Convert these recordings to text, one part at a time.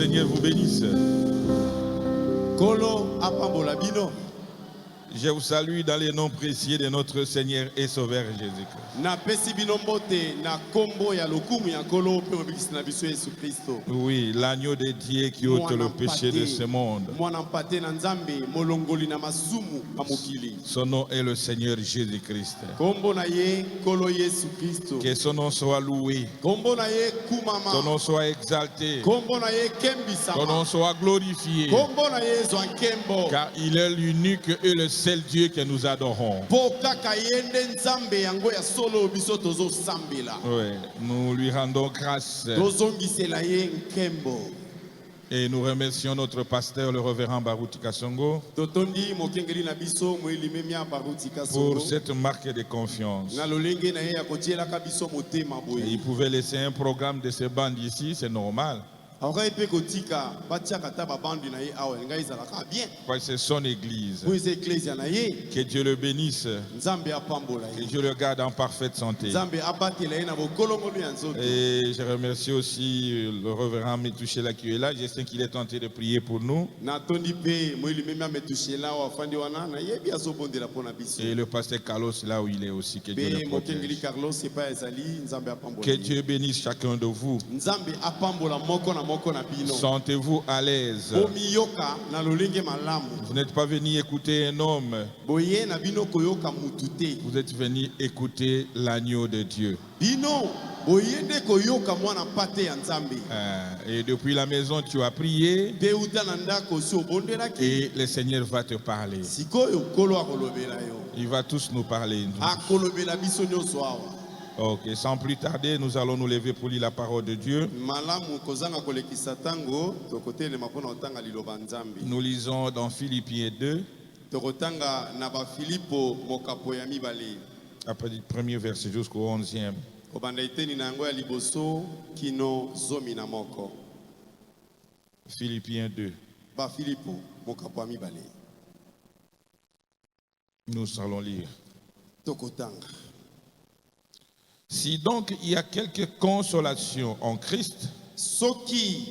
Seigneur vous bénisse. Kolo apambola bino. Je vous salue dans les noms précieux de notre Seigneur et Sauveur Jésus-Christ. Na pesi bino mbote na kombo ya lokumu ya kolo pe mobikisi na biso Yesu Kristo. Oui, l'agneau de Dieu qui ôte le péché de ce monde. Mwana mpate na Nzambe molongoli na masumu ya mokili. Son nom est le Seigneur Jésus-Christ. Kombo na ye kolo Yesu Kristo. Que son nom soit loué. Kombo na ye kumama. Son nom soit exalté. Kombo na ye kembisama. Son nom soit glorifié. Kombo na ye zwa nkembo. Car il est l'unique et le seul Dieu que nous adorons. Po kaka yende Nzambe yango ya solo biso tozo sambela. Oui, nous lui rendons grâce. Tozongisela ye nkembo. Et nous remercions notre pasteur, le révérend Baruti Kasongo, Totondi mokengeli na biso moelime mia Baruti pour Kasongo. cette marque de confiance. Na lolenge na ye ya kotielaka biso motema Et boye. il pouvait laisser un programme de ces bandes ici, c'est normal. Aura epe kotika batiaka ta babandi na ye awa ngai ezalaka bien. Parce que c'est son église. Po eza ecclesia na ye. Que Dieu le bénisse. Nzambe apambola Que ye. Dieu le garde en parfaite santé. Nzambe abatela ye na bokolongolo ya nzoto. Et je remercie aussi le révérend Metouchela qui est là. Je sais qu'il est tenté de prier pour nous. Na tondi pe moelime mia metushela wa fandi wana na yebi azobondela pona biso. Et le pasteur Carlos là où il est aussi. Que Dieu le Pe mokengeli protège. Carlos epa ezali Nzambe apambola. Que Dieu bénisse chacun de vous. Nzambe apambola moko na bino. Sentez-vous à l'aise. Bomiyoka na lolenge malamu. Vous n'êtes pas venu écouter un homme. Boye na bino koyoka mutute. Vous êtes venu écouter l'agneau de Dieu. Bino boye de koyoka mwana mpate ya Nzambe. Et depuis la maison, tu as prié. Pe uta na ndako si obondelaki. Et le Seigneur va te parler. Sikoyo kolo akolobela yo. Il va tous nous parler. Akolobela biso nyonso awa. Ok, sans plus tarder, nous allons nous lever pour lire la parole de Dieu. Malamu kozanga kolekisa tango tokotelema mpona otanga liloba Nzambe. Nous lisons dans Philippiens 2, Tokotanga na ba Filipo mokapo ya mibale. après le premier verset jusqu'au 11e. Kobanda iteni na yango ya liboso kino zomi na moko. Philippiens 2. Ba Filipo mokapo ya mibale. Nous allons lire. Tokotanga. Si donc il y a quelque consolation en Christ, Soki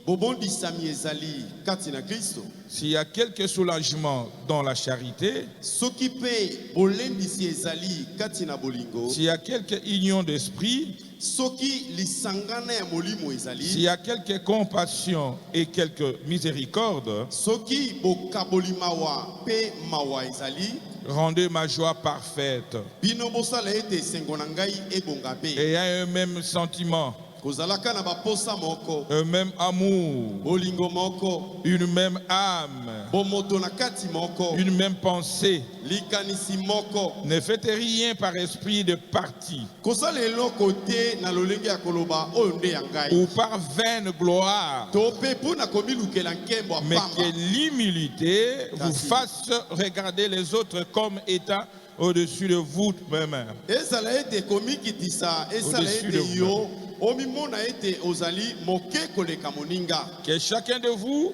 bobondisami ezali kati na Kristo. s'il y a quelque soulagement dans la charité, Soki pe bolendisi ezali kati na bolingo. s'il y a quelque union d'esprit, Soki lisangana ya molimo ezali. s'il y a quelque compassion et quelque miséricorde, Soki bokaboli mawa pe mawa ezali. rendez ma joie parfaite Bino bosala ete esengo na ngai ebonga pe. et à un même sentiment, Kozalaka na baposa moko. un même amour, Bolingo moko. une même âme, Bomoto na kati moko. une même pensée. Likanisi moko. Ne faites rien par esprit de parti Kosala eloko te na lolenge ya koloba oyo nde ya ngai. ou par vaine gloire, To pe pona komilukela nkembo mais apamba. que l'humilité vous fasse regarder les autres comme étant au-dessus de vous-même. Ezala ete komikitisa, ezala Au-dessus de ete yo omimona ete ozali moke koleka moninga. Que chacun de vous,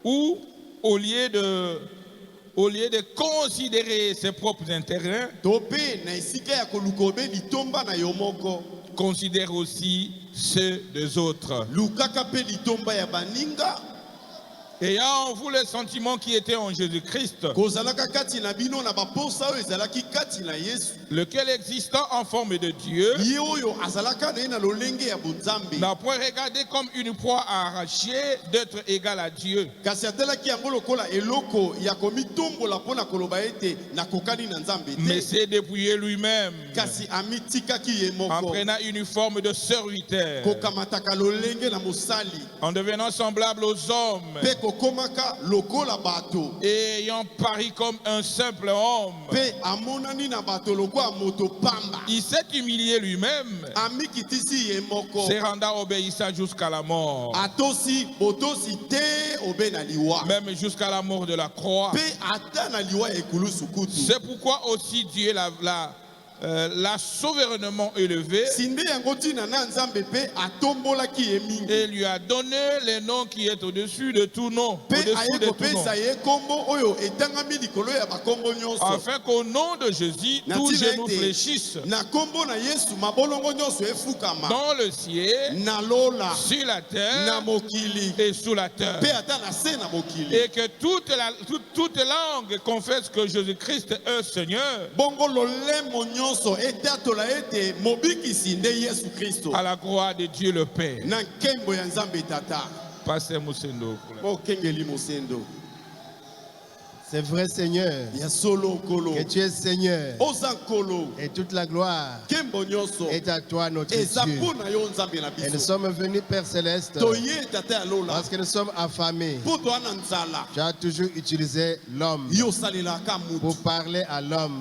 ou au lieu de considérer ses propres intérêts, To pe na esika ya koluka obe litomba na yo moko. considère aussi ceux des autres. Lukaka pe litomba ya baninga. Ayant en vous le sentiment qui était en Jésus-Christ, Kozalaka kati na bino na baposa oyo ezalaki kati na Yesu. lequel existant en forme de Dieu, Ye oyo azalaka na ye na lolenge ya bonzambe. n'a point regardé comme une proie à arracher d'être égal à Dieu, Kasi atelaki yango lokola eloko ya komitombola mpona koloba ete nakokani na Nzambe mais te. s'est dépouillé lui-même Kasi amitikaki ye en moko. prenant une forme de serviteur, Kokamataka lolenge na mosali. en devenant semblable aux hommes, Pe kokomaka lokola bato. et ayant pari comme un simple homme. Pe amonani na bato lokola moto pamba. Il s'est humilié lui-même, Amikitisi ye moko. se rendant obéissant jusqu'à la mort, Atosi botosi te obe na liwa. même jusqu'à la mort de la croix. Pe ata na liwa ya ekulu sukutu. C'est pourquoi aussi Dieu l'a souverainement élevé et lui a donné les noms qui est au-dessus de tout nom, au-dessous de tout nom, afin qu'au nom de Jésus, tous genoux fléchissent dans le ciel, sur la terre et sous la terre, et que toute langue confesse que Jésus-Christ est Seigneur, à la gloire de Dieu le Père. Pasteur Moussendo. C'est vrai, Seigneur, que tu es Seigneur, et toute la gloire est à toi, notre Dieu. Et nous sommes venus, Père Céleste, parce que nous sommes affamés. Tu as toujours utilisé l'homme pour parler à l'homme.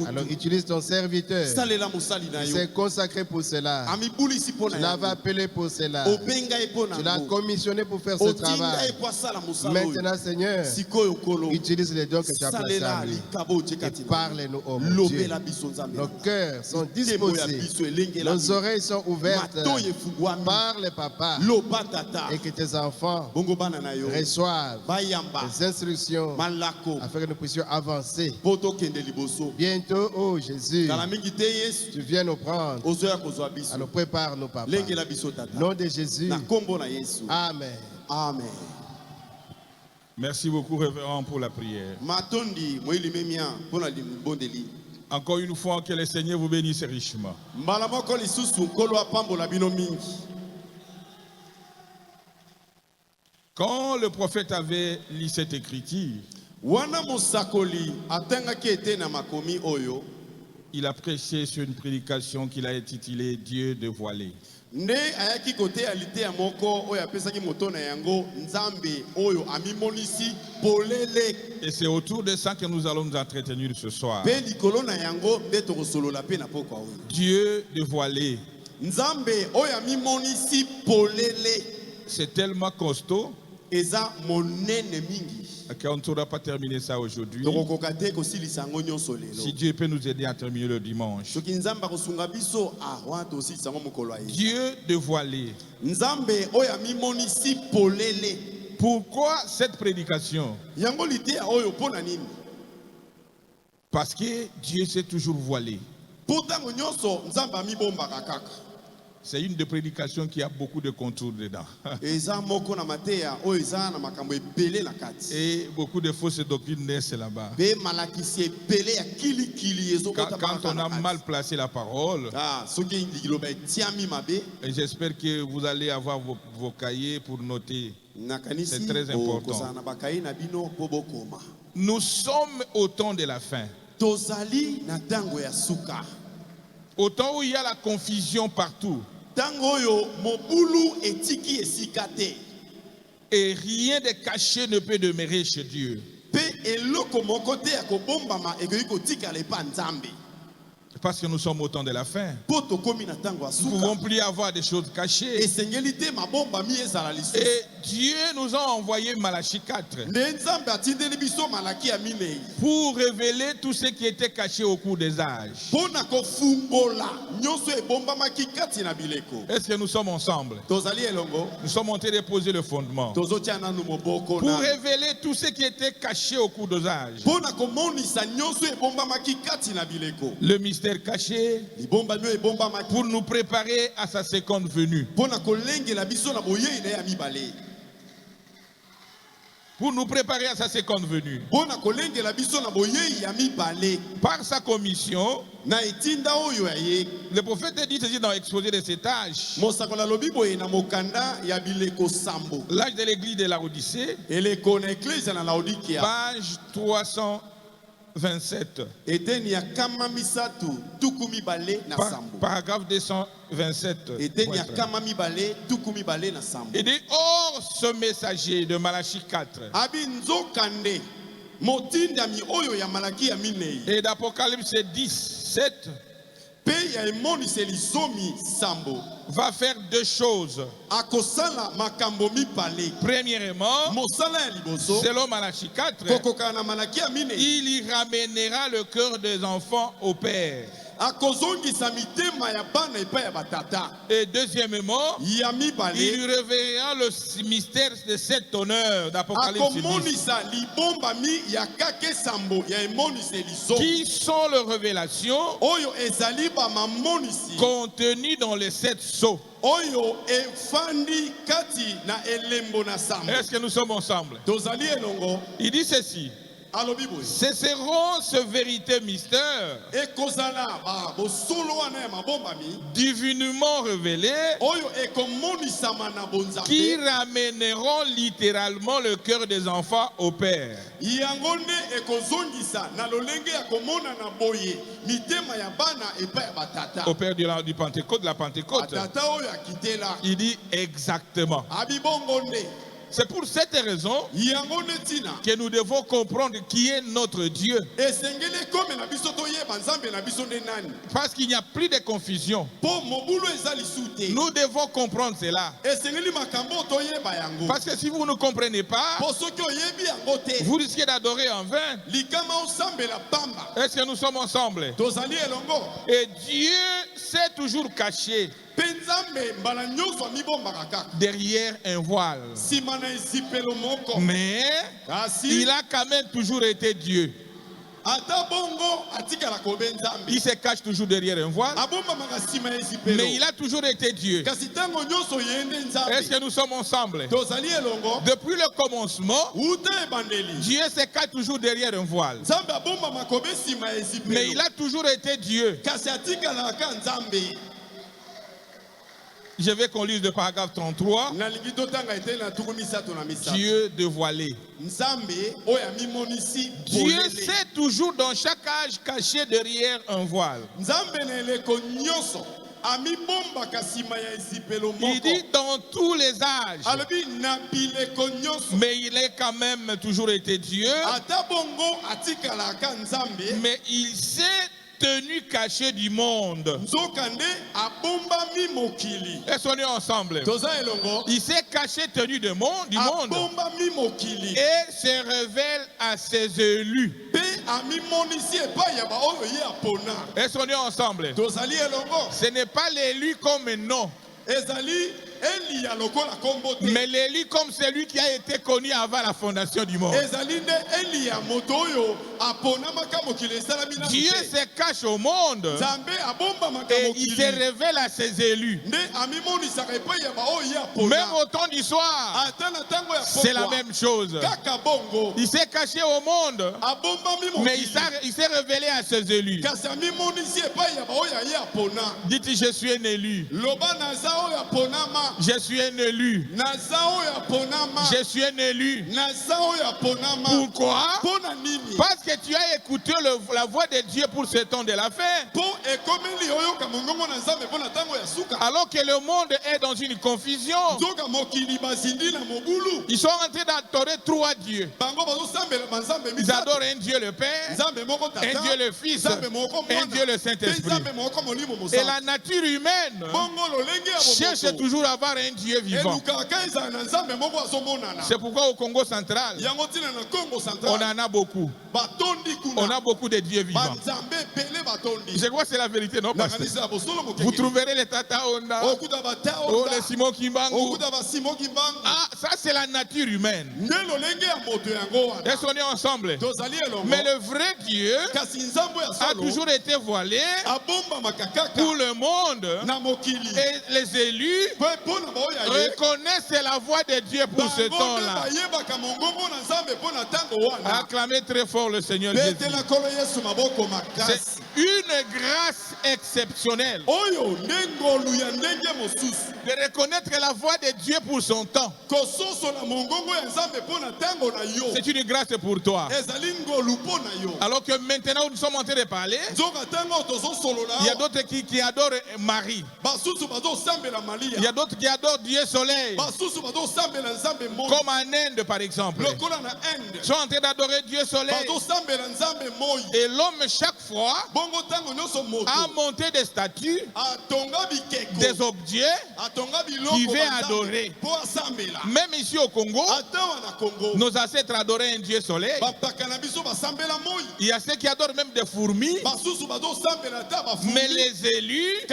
Alors utilise ton serviteur. Il s'est consacré pour cela. Tu l'avais appelé pour cela. Tu l'as commissionné pour faire ce travail. Maintenant, Seigneur, utilise les dons que tu as placés en lui. Et parle-nous, oh mon Dieu. Nos cœurs sont disposés. Nos oreilles sont ouvertes. Parle, papa. Et que tes enfants reçoivent les instructions afin que nous puissions avancer. Bientôt, oh Jésus, tu viens nous prendre. Alors prépare-nous, papa. Au nom de Jésus. Amen. Amen. Merci beaucoup, révérend, pour la prière. Encore une fois, que le Seigneur vous bénisse richement. Quand le prophète avait lu cette écriture, il a prêché sur une prédication qu'il a intitulée Dieu dévoilé. Et c'est autour de ça que nous allons nous entretenir ce soir. Dieu dévoilé. C'est tellement costaud qu'on ne saura pas terminer ça aujourd'hui. Si Dieu peut nous aider à terminer le dimanche. Dieu dévoilé. Pourquoi cette prédication? Parce que Dieu s'est toujours voilé. C'est une des prédications qui a beaucoup de contours dedans. Et beaucoup de fausses doctrines naissent là-bas. Quand on a mal placé la parole, et j'espère que vous allez avoir vos cahiers pour noter. C'est très important. Nous sommes au temps de la fin. Au temps où il y a la confusion partout. Et rien de caché ne peut demeurer chez Dieu. Parce que nous sommes au temps de la fin. Nous ne pouvons plus avoir des choses cachées. Et Dieu nous a envoyé Malachie 4 pour révéler tout ce qui était caché au cours des âges. Est-ce que nous sommes ensemble? Nous sommes en train de poser le fondement pour révéler tout ce qui était caché au cours des âges. Le mystère caché pour nous préparer à sa seconde venue. Pour nous préparer à sa seconde venue. Par sa commission, le prophète dit ceci dans l'exposé de cet âge. L'âge de l'église de la Odyssée, page 327. Paragraphe 227. Il dit, or ce messager de Malachie 4 et d'Apocalypse 17 va faire deux choses. Premièrement, selon Malachie 4, il y ramènera le cœur des enfants au Père. Et deuxièmement, il lui révéla le mystère de cet honneur d'Apocalypse 10. Qui sont les révélations contenues dans les 7 sceaux. Est-ce que nous sommes ensemble? Il dit ceci. Ce seront ce vérité mystère divinement révélé qui ramèneront littéralement le cœur des enfants au Père. Au Père du Pentecôte, de la Pentecôte. Il dit exactement. C'est pour cette raison que nous devons comprendre qui est notre Dieu. Parce qu'il n'y a plus de confusion. Nous devons comprendre cela. Parce que si vous ne comprenez pas, vous risquez d'adorer en vain. Est-ce que nous sommes ensemble? Et Dieu s'est toujours caché derrière un voile. Mais il a quand même toujours été Dieu. Il se cache toujours derrière un voile, mais il a toujours été Dieu. Est-ce que nous sommes ensemble? Depuis le commencement, Dieu se cache toujours derrière un voile, mais il a toujours été Dieu. Je vais qu'on lise le paragraphe 33. Dieu dévoilé. Dieu s'est toujours dans chaque âge caché derrière un voile. Il dit dans tous les âges. Mais il est quand même toujours été Dieu. Mais il s'est tenu caché du monde. Est-ce qu'on est ensemble? Il s'est caché tenu du monde et se révèle à ses élus. Est-ce qu'on est ensemble? Ce n'est pas l'élu comme nom, mais l'élu comme celui qui a été connu avant la fondation du monde. Dieu se cache au monde et il se révèle à ses élus. Même au temps du soir, c'est la même chose. Il s'est caché au monde, mais il s'est révélé à ses élus. Dites, je suis un élu. Je suis un élu. Je suis un élu. Pourquoi? Parce que tu as écouté la voix de Dieu pour ce temps de la fin. Alors que le monde est dans une confusion. Ils sont en train d'adorer 3 dieux. Ils adorent un Dieu le Père, un Dieu le Fils, un Dieu le Saint-Esprit. Et la nature humaine cherche toujours à avoir un Dieu vivant. C'est pourquoi au Congo central, on en a beaucoup. On a beaucoup de dieux vivants. Je crois que c'est la vérité, non? Vous trouverez les Tata Onda, les Simon Kimbangu. Ah, ça c'est la nature humaine. Est-ce qu'on est ensemble? Mais le vrai Dieu a toujours été voilé pour le monde. Et les élus reconnaissent la voix de Dieu pour ce temps-là. Acclamez très fort le Seigneur Jésus. C'est une grâce exceptionnelle de reconnaître la voix de Dieu pour son temps. C'est une grâce pour toi. Alors que maintenant nous sommes en train de parler, il y a d'autres qui adorent Marie. Il y a d'autres qui adorent Dieu soleil. Comme en Inde par exemple. Ils sont en train d'adorer Dieu soleil. Et l'homme chaque fois a monté des statues, des objets qui viennent adorer. Même ici au Congo, nos ancêtres adoraient un dieu soleil. Il y a ceux qui adorent même des fourmis. Mais les élus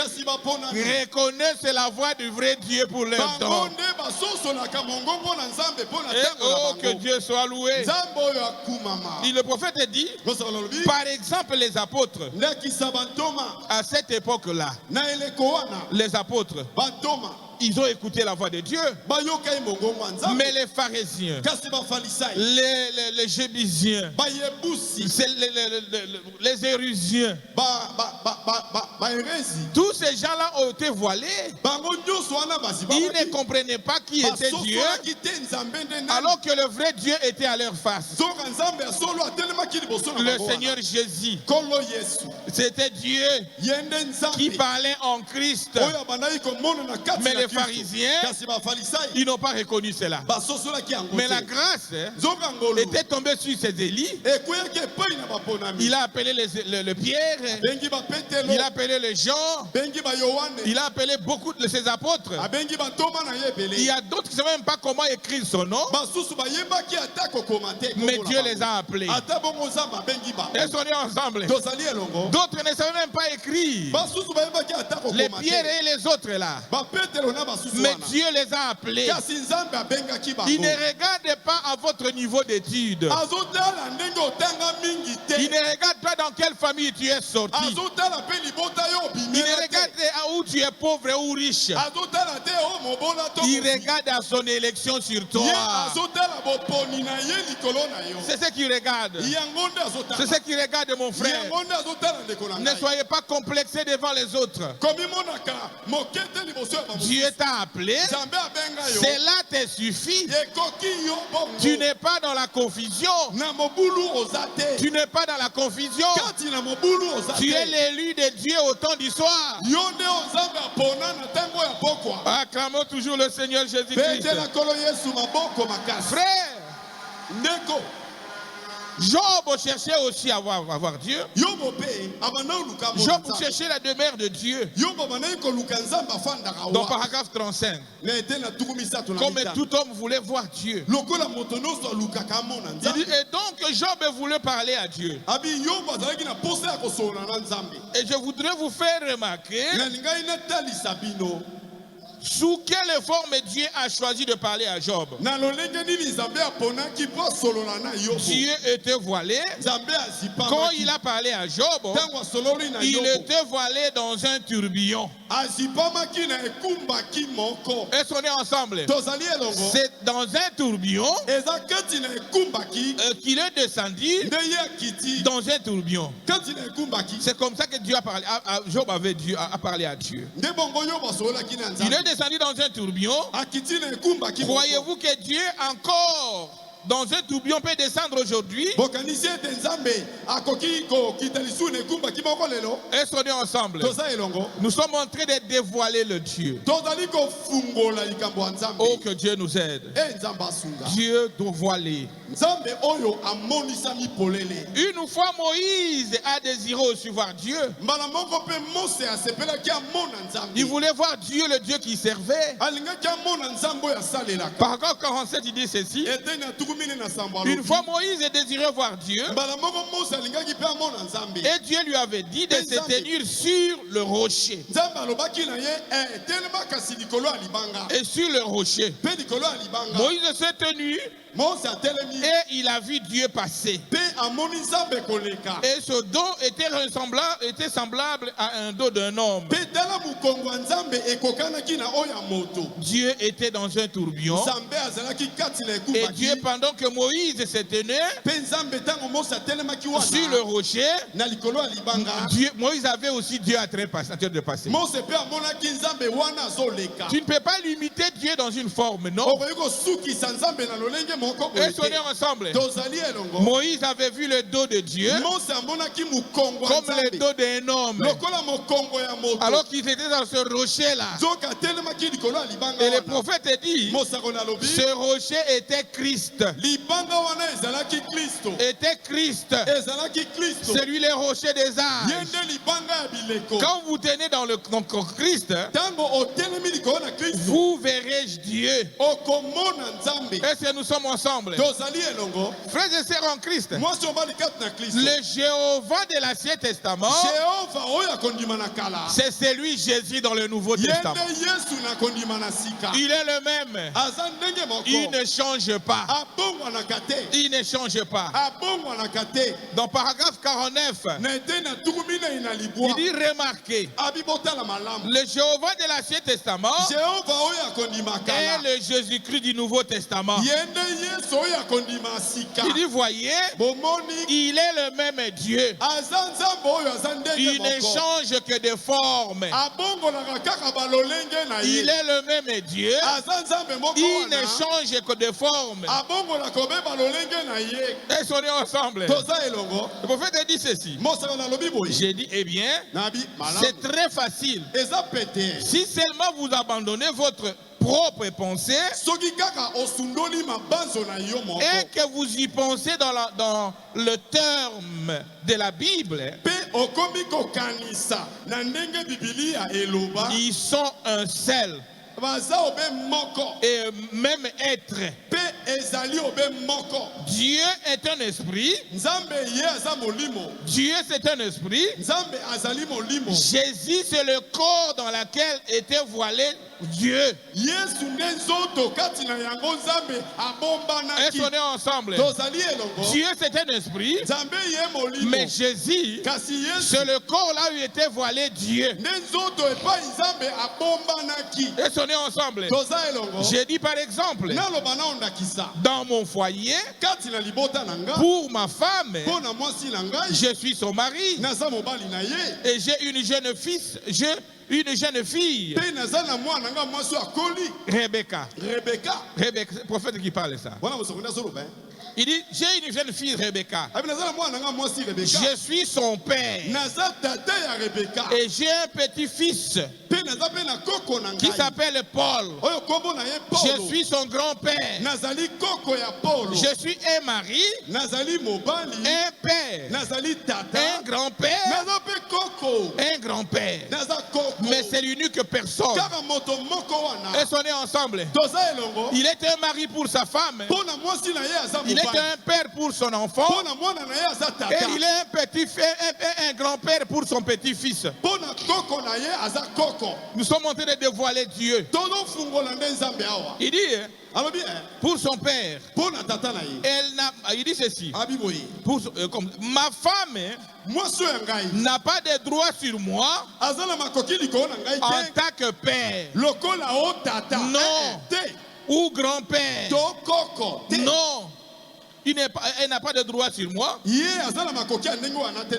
reconnaissent la voix du vrai Dieu pour leur don. Et oh, que Dieu soit loué. Et le prophète dit, par exemple, les apôtres, à cette époque-là, les apôtres, ils ont écouté la voix de Dieu. Mais les pharisiens, les jébusiens, les érusiens, tous ces gens-là ont été voilés. Ils ne comprenaient pas qui était Dieu, alors que le vrai Dieu était à leur face. Le Seigneur Jésus, c'était Dieu qui parlait en Christ. Mais les pharisiens, ils n'ont pas reconnu cela. Mais la grâce était tombée sur ces Élie. Il a appelé le Pierre, il a appelé les Jean, il a appelé beaucoup de ses apôtres. Il y a d'autres qui ne savent même pas comment écrire son nom, mais Dieu les a appelés. Ils sont ensemble. D'autres ne savaient même pas écrire, les Pierre et les autres là. Mais Dieu les a appelés. Il ne regarde pas à votre niveau d'études. Il ne regarde pas dans quelle famille tu es sorti. Il ne regarde où tu es pauvre ou riche. Il regarde à son élection sur toi. C'est ce qu'il regarde. C'est ce qu'il regarde, mon frère. Ne soyez pas complexés devant les autres. Dieu t'a appelé. Cela te suffit. Tu n'es pas dans la confusion. Tu n'es pas dans la confusion. Tu es l'élu de Dieu au temps du soir. Acclamons toujours le Seigneur Jésus-Christ. Frère, Job cherchait aussi à avoir Dieu. Job cherchait la demeure de Dieu. Dans paragraphe 35. Comme tout homme voulait voir Dieu. Il dit, et donc Job voulait parler à Dieu. Et je voudrais vous faire remarquer sous quelle forme Dieu a choisi de parler à Job. Dieu était voilé. Quand il a parlé à Job, il était voilé dans un tourbillon. Est-ce qu'on est ensemble? C'est dans un tourbillon qu'il est descendu dans un tourbillon. C'est comme ça que Dieu a parlé. Job avait parlé à Dieu. Il est descendu dans un tourbillon. Croyez-vous que Dieu encore dans un tourbillon peut descendre aujourd'hui? Est-ce qu'on est ensemble? Nous sommes en train de dévoiler le Dieu. Oh, que Dieu nous aide. Dieu doit voiler. Une fois Moïse a désiré aussi voir Dieu. Il voulait voir Dieu, le Dieu qui servait. Paragraphe 47, il dit ceci. Une fois Moïse désirait voir Dieu, et Dieu lui avait dit de se tenir sur le rocher. Et sur le rocher, Moïse s'est tenu. Et il a vu Dieu passer. Et ce dos était semblable à un dos d'un homme. Dieu était dans un tourbillon. Et Dieu, pendant que Moïse se tenait sur le rocher, Moïse avait aussi Dieu en train de passer. Tu ne peux pas limiter Dieu dans une forme, non? Et sonnez ensemble. Moïse avait vu le dos de Dieu comme le dos d'un homme. Alors qu'ils étaient dans ce rocher-là. Et le prophète dit, ce rocher était Christ. Était Christ. C'est lui le rocher des âges. Quand vous tenez dans le Christ, vous verrez Dieu. Est-ce que nous sommes ensemble? Frères et sœurs en Christ, le Jéhovah de l'Ancien Testament, c'est celui Jésus dans le Nouveau Testament. Il est le même. Il ne change pas. Il ne change pas. Dans paragraphe 49, il dit remarquez, le Jéhovah de l'Ancien Testament est le Jésus-Christ du Nouveau Testament. Il dit voyez, il est le même Dieu. Il ne change que de forme. Il est le même Dieu. Il ne change que de forme. Et sonnez ensemble. Le prophète dit ceci. J'ai dit, eh bien, c'est très facile. Si seulement vous abandonnez votre propre pensée et que vous y pensez dans le terme de la Bible, ils sont un seul et même être. Dieu est un esprit. Dieu c'est un esprit. Jésus c'est le corps dans lequel était voilé Dieu. Est-ce qu'on est ensemble? Dieu c'est un esprit. Mais Jésus c'est le corps là où était voilé Dieu. Est-ce qu'on est ensemble? J'ai dit par exemple, dans mon foyer, pour ma femme, je suis son mari. Et j'ai une jeune fille. Rebecca. Rebecca, c'est le prophète qui parle ça. Il dit, j'ai une jeune fille, Rebecca. Je suis son père. Et j'ai un petit-fils qui s'appelle Paul. Je suis son grand-père. Je suis un mari, un père, un grand-père, un grand-père. Mais c'est l'unique personne. Et on est ensemble. Il est un mari pour sa femme. Il est un père pour son enfant. Et il est un grand-père pour son petit-fils. Nous sommes en train de dévoiler Dieu. Il dit, pour son père, il dit ceci. Ma femme n'a pas de droit sur moi en tant que père. Non. Ou grand-père. Non. Elle n'a pas de droit sur moi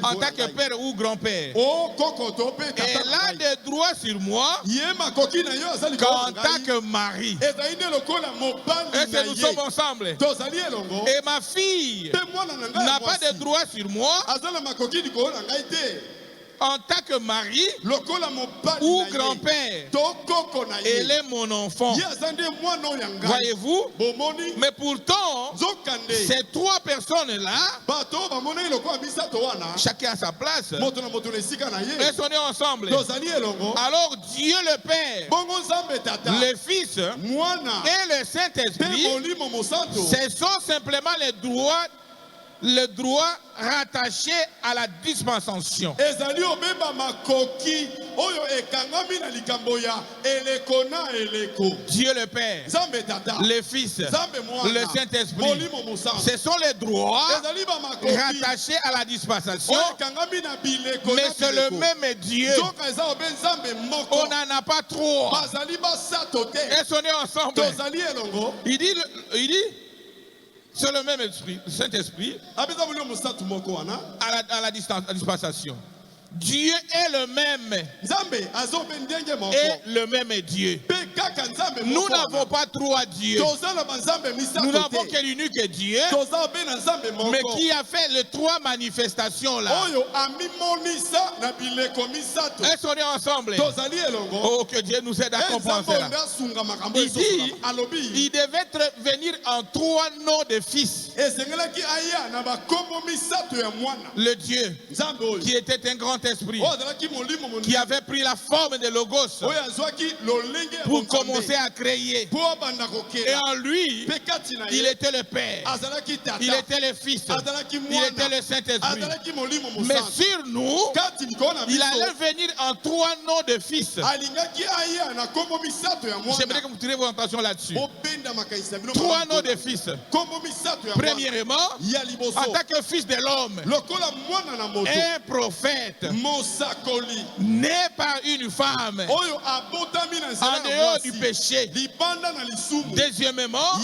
en tant que père ou grand-père. Elle a des droits sur moi qu'en tant que mari. Est-ce que nous sommes ensemble? Et ma fille n'a pas de droits sur moi en tant que mari ou grand-père. Elle est mon enfant. Voyez-vous? Mais pourtant, ces trois personnes-là, chacun à sa place, elles sont nées ensemble. Alors Dieu le Père, le Fils et le Saint-Esprit, ce sont simplement le droit rattaché à la dispensation. Dieu le Père, le Fils, le Saint-Esprit, ce sont les droits rattachés à la dispensation, mais c'est le même Dieu. On n'en a pas trop. Est-ce qu'on est ensemble? Il dit c'est le même esprit, le Saint-Esprit, à la dispensation. Dieu est le même et le même Dieu. Nous n'avons pas trois dieux. Nous n'avons que l'unique Dieu, mais qui a fait les trois manifestations là. Est-ce qu'on est ensemble? Oh, que Dieu nous aide à comprendre cela. Il dit, il devait venir en trois noms de fils. Le Dieu qui était un grand esprit, qui avait pris la forme de Logos pour commencer à créer. Et en lui, il était le Père, il était le Fils, il était le Saint-Esprit. Mais sur nous, il allait venir en trois noms de fils. J'aimerais que vous tirez vos attentions là-dessus. Trois noms de fils. Premièrement, en tant que fils de l'homme, un prophète né par une femme en dehors du péché. Deuxièmement,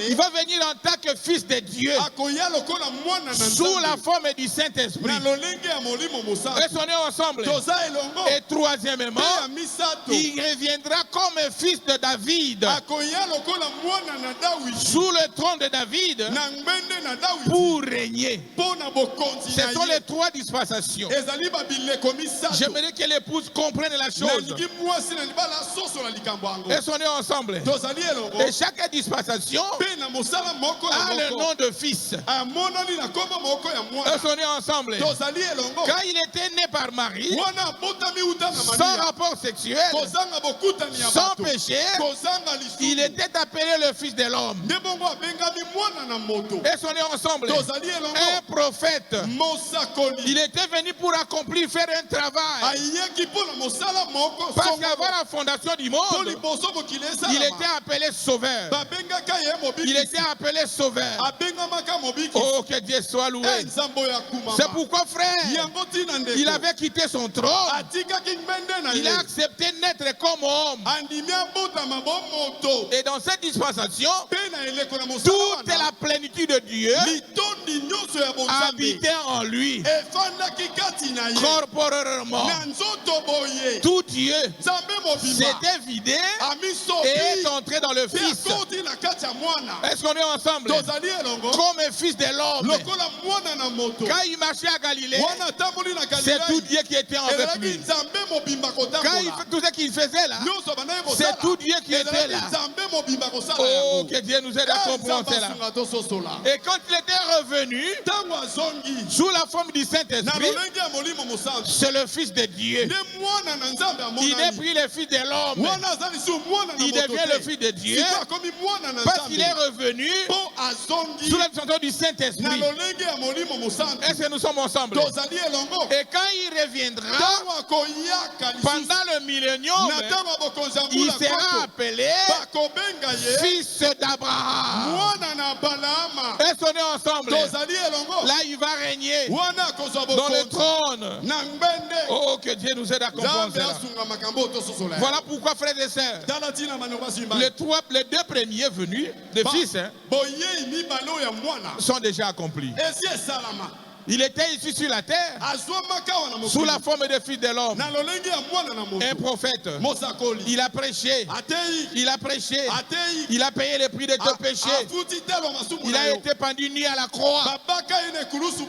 il va venir en tant que fils de Dieu sous la forme du Saint-Esprit. Et on est ensemble. Et troisièmement, il reviendra comme fils de David sous le trône de David pour régner. Ce sont les trois dispensations. J'aimerais que l'épouse comprenne la chose. Et on est ensemble. Et chaque dispensation a le nom de fils. Et on est ensemble. Quand il était né par Marie, sans rapport sexuel, sans péché, il était appelé le fils de l'homme. Et on est ensemble. Un prophète. Il était venu pour accomplir, faire un travail. Parce qu'avant la fondation du monde, il était appelé sauveur. Il était appelé sauveur. Oh, que Dieu soit loué. C'est pourquoi, frère, il avait quitté son trône. Il a accepté naître comme homme. Et dans cette dispensation, toute la plénitude de Dieu habitait en lui. Corporellement, tout Dieu s'était vidé et est entré dans le Fils. Est-ce qu'on est ensemble? Comme un fils de l'homme. Quand il marchait à Galilée, c'est tout Dieu qui était avec lui. Quand tout ce qu'il faisait là, c'est tout Dieu qui était là. Oh, que Dieu nous aide à comprendre cela. Et quand il était revenu sous la forme du Saint-Esprit, c'est le Fils de Dieu. Il est pris le Fils de l'homme. Il devient le Fils de Dieu parce qu'il est revenu sous la dimension du Saint-Esprit. Est-ce que nous sommes ensemble? Et quand il reviendra pendant le millénium, il sera appelé Fils d'Abraham. Est-ce qu'on est ensemble? Là, il va régner dans le trône. Oh, que Dieu nous aide à comprendre cela. Voilà pourquoi, frères et sœurs, les deux premiers venus, les fils, sont déjà accomplis. Il était ici sur la terre sous la forme de fils de l'homme, un prophète. Il a prêché, il a prêché, il a payé le prix de tes péchés. Il a été pendu nu à la croix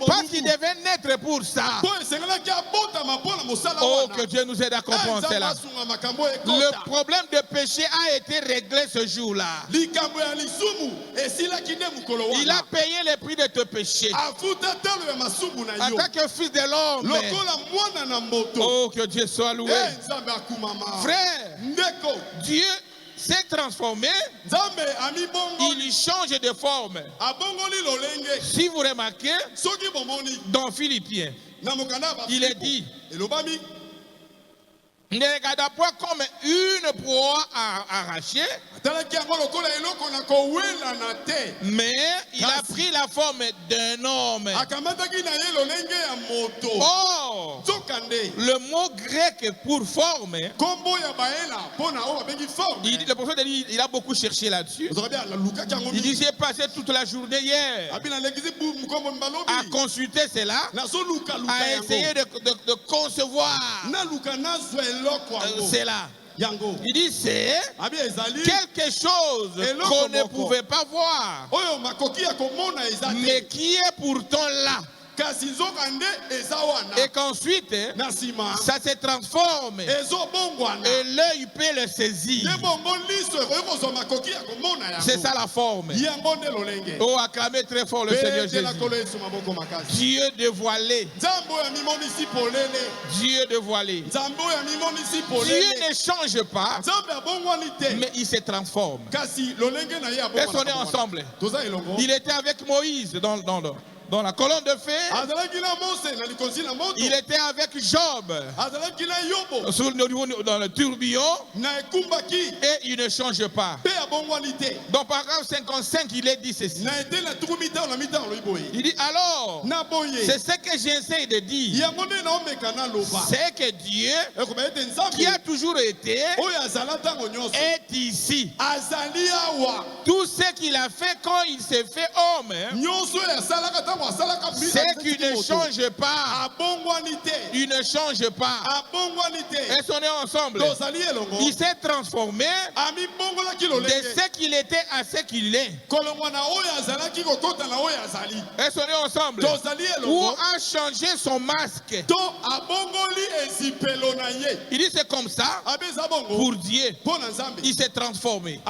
parce qu'il devait naître pour ça. Oh, que Dieu nous aide à comprendre cela. Le problème de péché a été réglé ce jour-là. Il a payé le prix de tes péchés. En tant que fils de l'homme. Oh, que Dieu soit loué. Frère, Dieu s'est transformé. Il change de forme. Si vous remarquez, dans Philippiens, il est dit: ne regarda point comme une proie arrachée, mais il a pris la forme d'un homme. Or, le mot grec pour forme, le prophète dit, il a beaucoup cherché là-dessus. Il dit: j'ai passé toute la journée hier à consulter cela, à essayer de concevoir. C'est là. Il dit c'est quelque chose qu'on ne pouvait pas voir, mais qui est pourtant là. Et qu'ensuite, ça se transforme et l'œil peut le saisir. C'est ça la forme. Oh, acclamez très fort le Seigneur Jésus. Dieu dévoilé. Dieu dévoilé. Dieu ne change pas, mais il se transforme. Est-ce qu'on est ensemble? Il était avec Moïse dans la colonne de feu. Il était avec Job dans le tourbillon et il ne change pas. Dans paragraphe 55, il est dit ceci. Il dit alors, c'est ce que j'essaie de dire, c'est que Dieu qui a toujours été est ici. Tout ce qu'il a fait quand il s'est fait homme, c'est qu'il ne change pas. Il ne change pas. Est-ce qu'on est ensemble? Il s'est transformé de ce qu'il était à ce qu'il est. Est-ce qu'on est ensemble? Ou a changé son masque. Il dit c'est comme ça pour Dieu. Il s'est transformé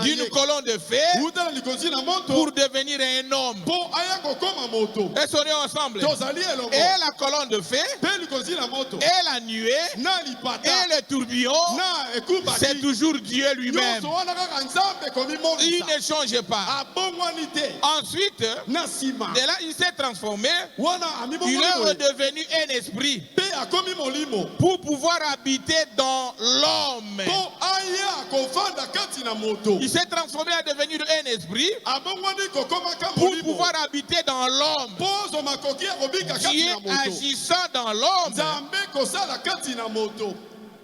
d'une colonne de feu pour devenir un homme. Est-ce qu'on est ensemble? Et la colonne de feu, et la nuée, et le tourbillon, c'est toujours Dieu lui-même. Il ne change pas. Ensuite, de là, il s'est transformé. Il est redevenu un esprit pour pouvoir habiter dans l'homme. Il s'est transformé à devenir un esprit pour pouvoir habiter dans l'homme. Dieu agissant dans l'homme,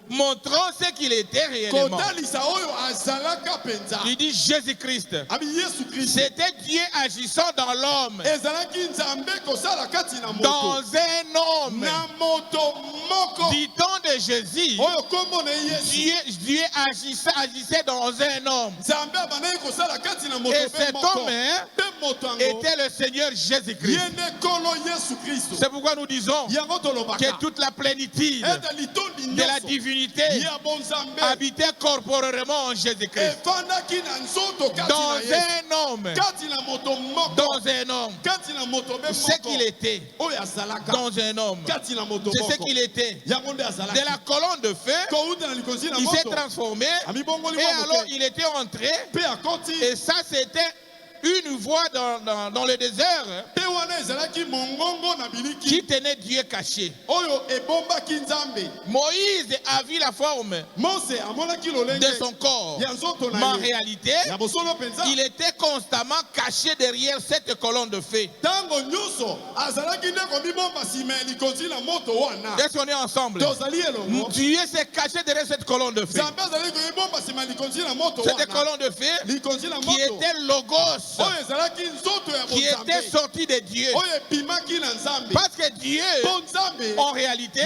montrant ce qu'il était réellement. Il dit Jésus-Christ. C'était Dieu agissant dans l'homme. Dans un homme. Dit-on de Jésus, Dieu agissait dans un homme. Et cet homme était le Seigneur Jésus-Christ. C'est pourquoi nous disons que toute la plénitude de la divinité habitait corporellement en Jésus-Christ. Dans un homme. Dans un homme. Ce qu'il était. Dans un homme. C'est ce qu'il était. De la colonne de feu, il s'est transformé. Et alors il était entré. Et ça c'était une voix dans le désert qui tenait Dieu caché. Moïse a vu la forme de son corps. Mais en réalité, il était constamment caché derrière cette colonne de feu. Est-ce qu'on est ensemble? Dieu s'est caché derrière cette colonne de feu. Cette colonne de feu qui était Logos, qui était sorti de Dieu. Parce que Dieu, en réalité,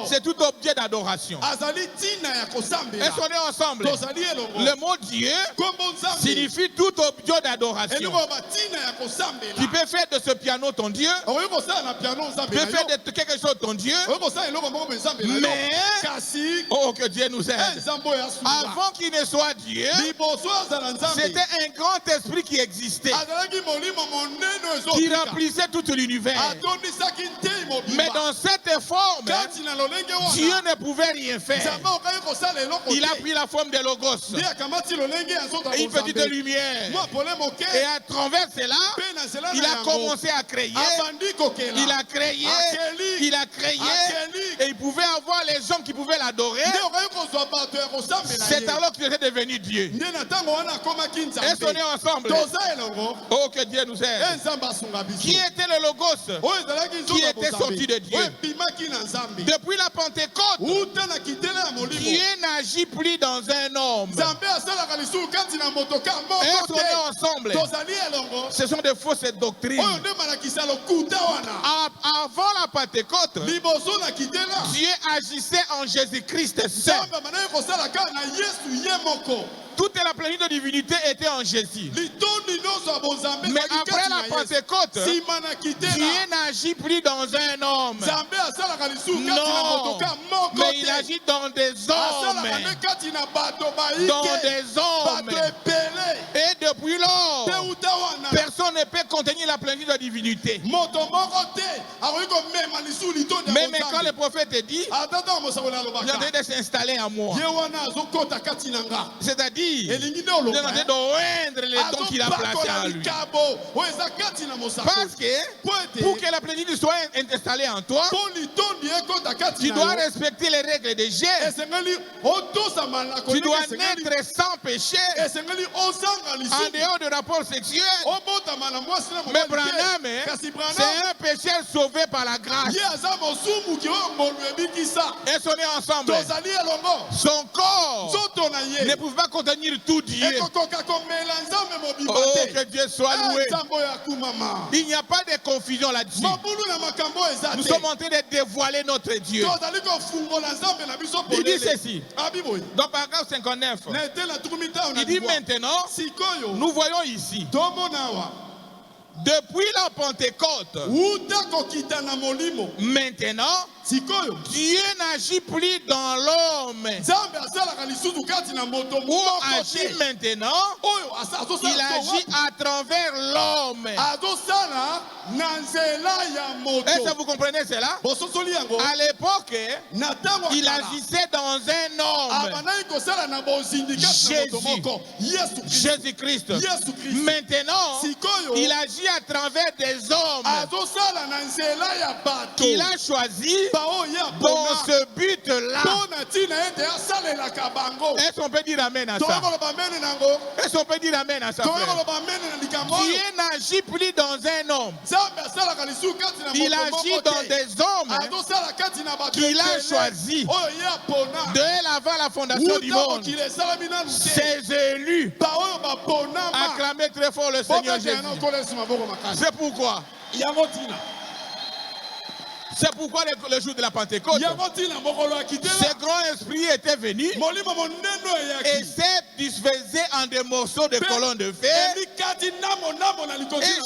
c'est tout objet d'adoration. Est-ce qu'on est ensemble? Le mot Dieu signifie tout objet d'adoration. Tu peux faire de ce piano ton Dieu. Tu peux faire de quelque chose ton Dieu. Mais, oh que Dieu nous aide. Avant qu'il ne soit Dieu, c'était un grand esprit qui existait, qui remplissait tout l'univers. Mais dans cette forme, Dieu ne pouvait rien faire. Il a pris la forme de Logos, une petite lumière. Et à travers cela, il a commencé à créer. Il a créé. Il a créé. Et il pouvait avoir les hommes qui pouvaient l'adorer. C'est alors qu'il était devenu Dieu. Est-ce qu'on est ensemble? Oh, que Dieu nous aide. Qui était le Logos qui était sorti de Dieu? Depuis la Pentecôte, Dieu n'agit plus dans un homme. Et on est ensemble. Ce sont des fausses doctrines. Avant la Pentecôte, Dieu agissait en Jésus-Christ seul. Toute la plénitude de divinité était en Jésus. Mais après la Pentecôte, Dieu n'agit plus dans un homme. Non, mais il agit dans des hommes. Dans des hommes. Et depuis lors, personne ne peut contenir la plénitude de divinité. Même quand le prophète dit, il est en train de s'installer en moi. C'est-à-dire, il est en train de oindre les dons qu'il a placés en lui. Parce que pour que la plénitude soit installée en toi, tu dois respecter les règles de Dieu. Tu dois naître sans péché, en dehors de rapport sexuel. Mais Branham, c'est un péché sauvé par la grâce. Et on est ensemble. Son corps ne pouvait pas contenir tout Dieu. Oh, que Dieu soit loué. Il n'y a pas de confusion là-dessus. Nous sommes en train de dévoiler notre Dieu. Il dit ceci. Dans paragraphe 59. Il dit maintenant, nous voyons ici, depuis la Pentecôte, maintenant, Dieu n'agit plus dans l'homme. Où agit maintenant? Il agit à travers l'homme. Est-ce que vous comprenez cela? À l'époque, il agissait dans un homme. Jésus-Christ. Maintenant, il agit à travers des hommes qu'il a choisi dans ce but-là. Est-ce qu'on peut dire amen à ça? Est-ce qu'on peut dire amen à ça, frère? Dieu n'agit plus dans un homme. Il agit dans des hommes qu'il a choisi dès avant la fondation du monde. Ses élus. Acclamez très fort le Seigneur Jésus. C'est pourquoi. C'est pourquoi le jour de la Pentecôte, ce grand esprit était venu et s'est dispersé en des morceaux de colonnes de fer. Et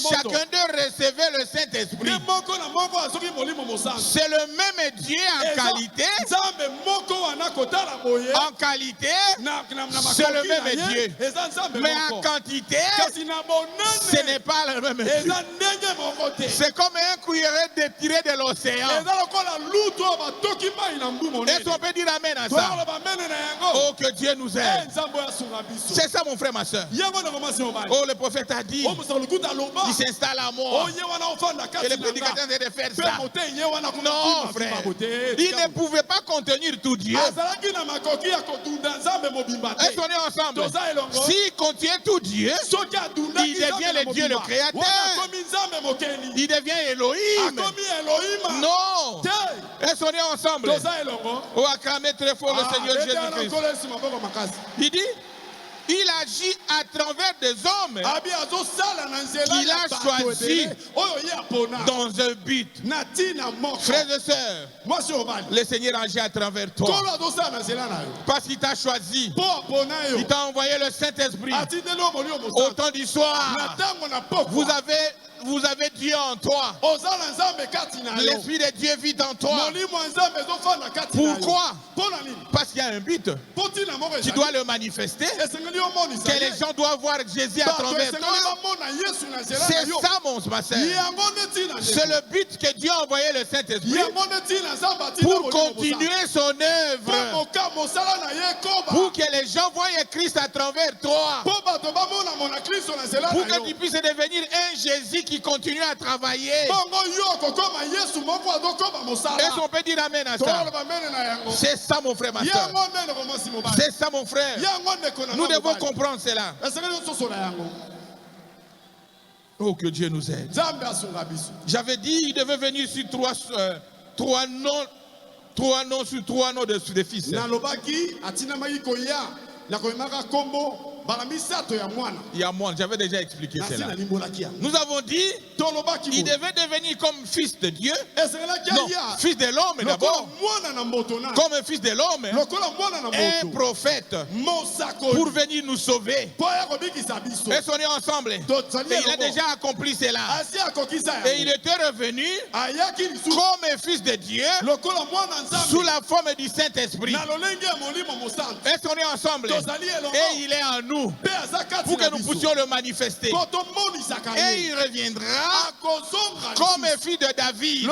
chacun d'eux recevait le Saint-Esprit. C'est le même Dieu en qualité. En qualité, c'est le même Dieu. Mais en quantité, ce n'est pas le même Dieu. C'est comme un cuillerette tiré de l'océan. Est-ce qu'on peut dire amen à ça? Oh, que Dieu nous aide. C'est ça, mon frère, ma soeur. Oh, le prophète a dit, il s'installe à moi. Et le prédicateur de faire ça. Non, frère. Il ne pouvait pas contenir tout Dieu. Est-ce qu'on est ensemble? S'il contient tout Dieu, il devient le Dieu, le créateur. Il devient Elohim. Non. Est-ce qu'on est ensemble? On va acclamer très fort le Seigneur Jésus-Christ. Il dit, il agit à travers des hommes qu'il a choisi dans un but. Frères et sœurs, le Seigneur agit à travers toi. Parce qu'il t'a choisi. Il t'a envoyé le Saint-Esprit. Au temps du soir, vous avez Dieu en toi. L'Esprit de Dieu vit en toi. Pourquoi? Parce qu'il y a un but. Tu dois le manifester. Que les gens doivent voir Jésus à travers toi. C'est ça, mon pasteur. C'est le but que Dieu a envoyé le Saint-Esprit pour continuer son œuvre. Pour que les gens voient Christ à travers toi. Pour que tu puisses devenir un Jésus qui continue à travailler. Est-ce qu'on peut dire amen à ça? C'est ça, mon frère, ma soeur. C'est ça, mon frère. Nous devons comprendre cela. Oh, que Dieu nous aide. J'avais dit il devait venir sur trois noms sur trois noms de fils. Il y a moi, j'avais déjà expliqué cela. Nous avons dit il devait devenir comme fils de Dieu. Non, fils de l'homme d'abord. Comme un fils de l'homme, un prophète pour venir nous sauver. Et on est ensemble. Et il a déjà accompli cela. Et il était revenu comme un fils de Dieu sous la forme du Saint-Esprit. Et on est ensemble. Et il est en nous pour que nous puissions le manifester. Et il reviendra comme un fils de David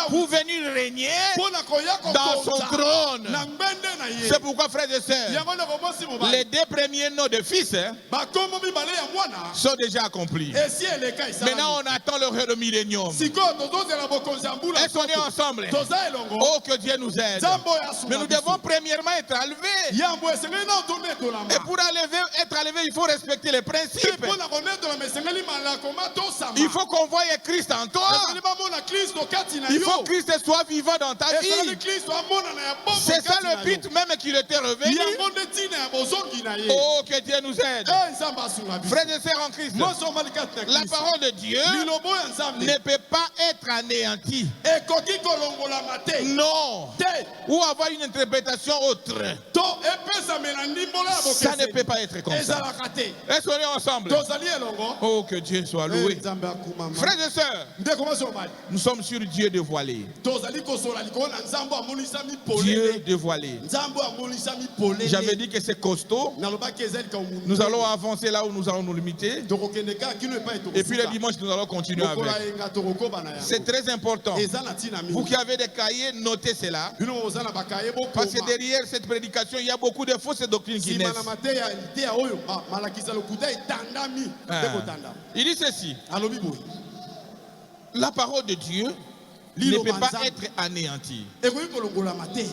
pour venir régner dans son trône. C'est pourquoi, frères et sœurs, les deux premiers noms de fils sont déjà accomplis. Maintenant, on attend le millénium. Est-ce qu'on est ensemble? Oh, que Dieu nous aide. Mais nous devons premièrement être élevés. Et pour être élevé, il faut respecter les principes. Il faut qu'on voie Christ en toi. Il faut que Christ soit vivant dans ta vie. C'est ça le but même qu'il était revenu. Oh, que Dieu nous aide. Frères et sœurs en Christ, la parole de Dieu ne peut pas être anéantie. Non. Ou avoir une interprétation autre. Ça ne peut pas être comme ça. Est-ce qu'on est ensemble? Oh, que Dieu soit loué. Frères et sœurs, nous sommes sur Dieu dévoilé. Dieu dévoilé. J'avais dit que c'est costaud. Nous allons avancer là où nous allons nous limiter. Et puis le dimanche, nous allons continuer avec. C'est très important. Vous qui avez des cahiers, notez cela. Parce que derrière cette prédication, il y a beaucoup de fausses doctrines qui naissent. Il dit ceci. La parole de Dieu ne peut pas être anéantie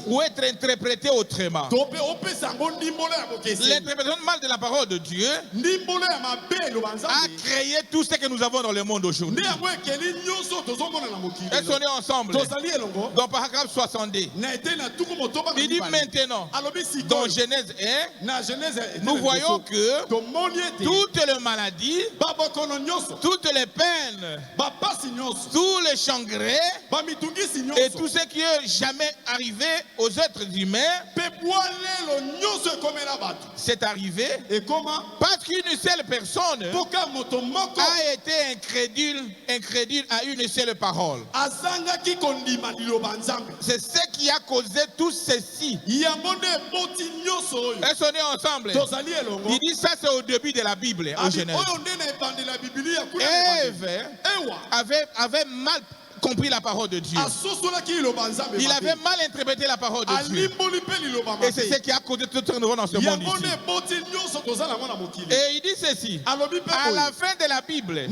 ou être interprétée autrement. L'interprétation mal de la parole de Dieu a créé tout ce que nous avons dans le monde aujourd'hui. Est-ce qu'on est ensemble? Dans paragraphe 62, il dit maintenant, dans Genèse 1, nous voyons que toutes les maladies, toutes les peines, tous les chagrins et tout ce qui est jamais arrivé aux êtres humains, c'est arrivé parce qu'une seule personne a été incrédule à une seule parole. C'est ce qui a causé tout ceci. Est-ce qu'on est ensemble? Il dit ça, c'est au début de la Bible, en Genèse. Ève avait mal compris la parole de Dieu. Il avait mal interprété la parole de Dieu. Et c'est ce qui a causé tout ce que nous voyons dans ce monde ici. Et il dit ceci. À la fin de la Bible,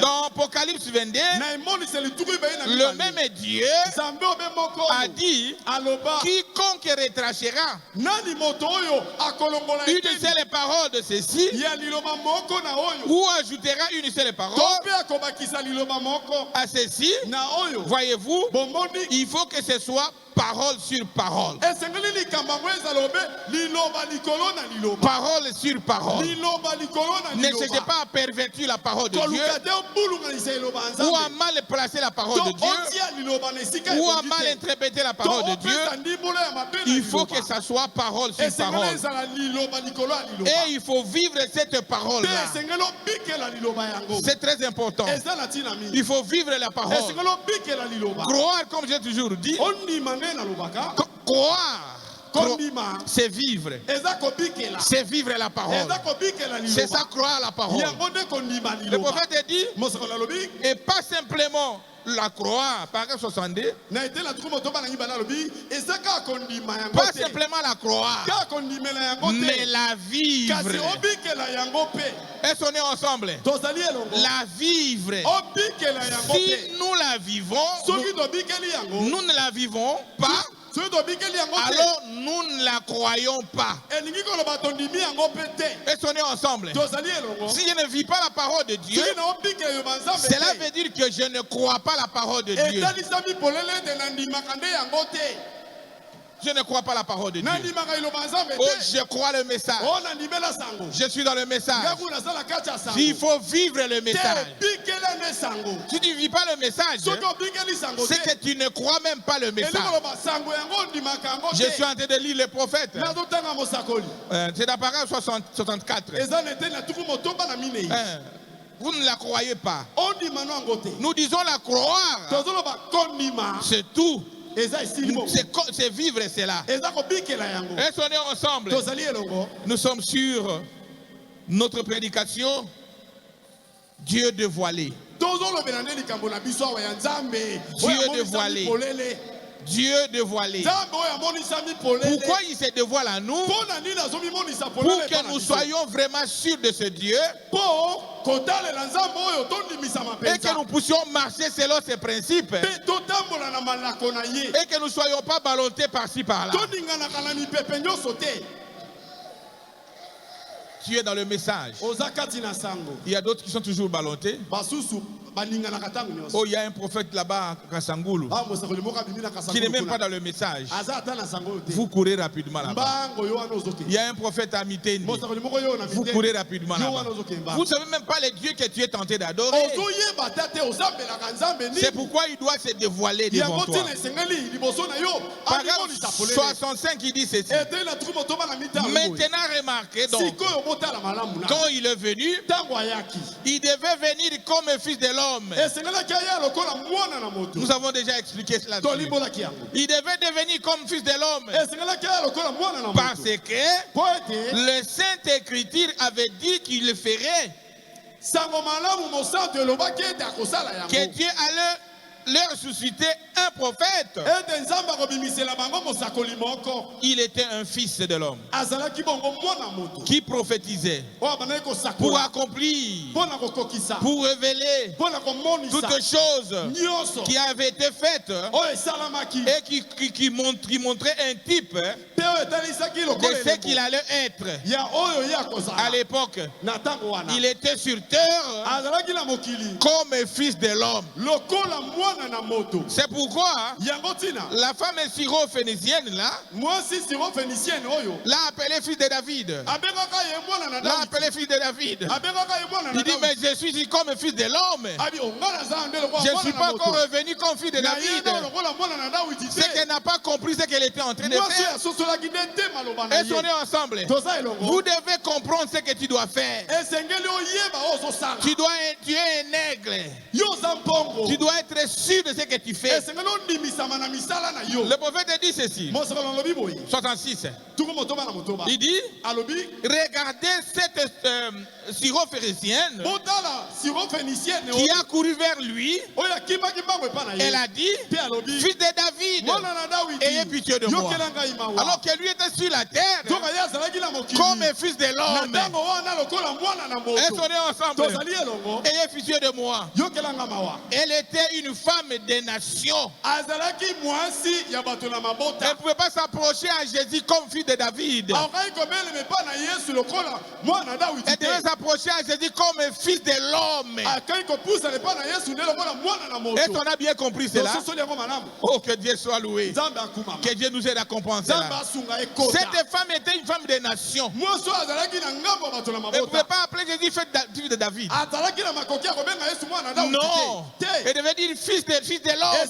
dans Apocalypse 22, le même Dieu a dit quiconque retrachera une seule parole de ceci ou ajoutera une seule parole à ceci, voyez-vous, il faut que ce soit parole sur parole. Parole sur parole. Ne cherchez pas à pervertir la parole de Dieu ou à mal placer la parole de Dieu ou à mal interpréter la parole de Dieu. Il faut que ça soit parole sur parole. Et il faut vivre cette parole-là. C'est très important. Il faut vivre la parole. Croire, comme j'ai toujours dit. Croire, c'est vivre. C'est vivre la parole. C'est ça, croire la parole. Le prophète dit, et pas simplement la croire, paragraphe 62, pas simplement la croire, mais la vivre. Est-ce qu'on est ensemble? La vivre. Si nous la vivons, nous ne la vivons pas. alors nous ne la croyons pas. Est-ce qu'on est ensemble? Si je ne vis pas la parole de Dieu, cela veut dire que je ne crois pas la parole de Dieu. Je ne crois pas la parole de Dieu. Oh, je crois le message. Je suis dans le message. Il faut vivre le message. Si tu ne vis pas le message, c'est que tu ne crois même pas le message. Je suis en train de lire les prophètes. C'est dans paragraphe 64. Vous ne la croyez pas. Nous disons la croire. C'est tout. C'est vivre cela. Est-ce qu'on est ensemble? Nous sommes sur notre prédication, Dieu dévoilé. Dieu dévoilé. Dieu dévoilé. Pourquoi il se dévoile à nous? Pour que nous soyons vraiment sûrs de ce Dieu et que nous puissions marcher selon ses principes et que nous ne soyons pas ballottés par-ci par-là. Tu es dans le message. Il y a d'autres qui sont toujours ballottés. Oh, il y a un prophète là-bas à Kasangulu qui n'est même pas dans le message. Vous courez rapidement là-bas. Il y a un prophète à Miteni. Vous courez rapidement là-bas. Vous ne savez même pas les dieux que tu es tenté d'adorer. C'est pourquoi il doit se dévoiler devant toi. Paragraphe 65, il dit ceci. Maintenant, remarquez donc, quand il est venu, il devait venir comme fils de l'homme. Nous avons déjà expliqué cela. Il devait devenir comme fils de l'homme. Parce que le Sainte Écriture avait dit qu'il le ferait. Que Dieu allait leur susciter un prophète. Il était un fils de l'homme qui prophétisait pour accomplir, pour révéler toutes choses qui avaient été faites et qui montraient un type de ce qu'il allait être. À l'époque, il était sur terre comme fils de l'homme. C'est pourquoi la femme syro-phénicienne là l'a appelé fils de David. L'a appelé fils de David. Il dit, mais je suis comme fils de l'homme. Je ne suis pas encore revenu comme fils de David. C'est qu'elle n'a pas compris ce qu'elle était en train de faire. Est-ce qu'on est ensemble? Vous devez comprendre ce que tu dois faire. Tu es un aigle. Tu dois être sûr de ce que tu fais. Le prophète dit ceci. 66. Il dit, regardez cette syrophénicienne qui a couru vers lui. Elle a dit, fils de David, ayez pitié de moi. Alors que lui était sur la terre comme un fils de l'homme. Est-ce qu'on est ensemble? Ayez pitié de moi. Elle était une femme des nations. Elle ne pouvait pas s'approcher à Jésus comme fils de David. Elle devait s'approcher à Jésus comme un fils de l'homme. Est-ce qu'on a bien compris cela? Oh, que Dieu soit loué. Que Dieu nous aide à comprendre cela. Cette femme était une femme des nations. Elle ne pouvait pas appeler Jésus fils de David. Non. Elle devait dire fils de l'homme.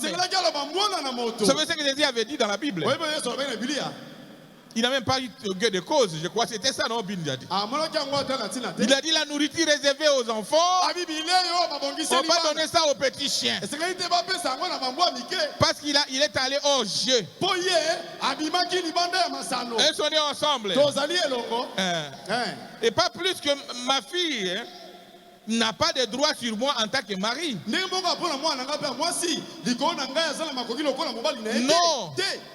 Vous savez ce que Jésus avait dit dans la Bible? Il n'a même pas eu de cause, je crois que c'était ça, non? Il a dit la nourriture réservée aux enfants, on va pas donner ça aux petits chiens. Parce qu'il est allé hors jeu. Est-ce qu'on est ensemble? Et pas plus que ma fille n'a pas de droit sur moi en tant que mari. Non,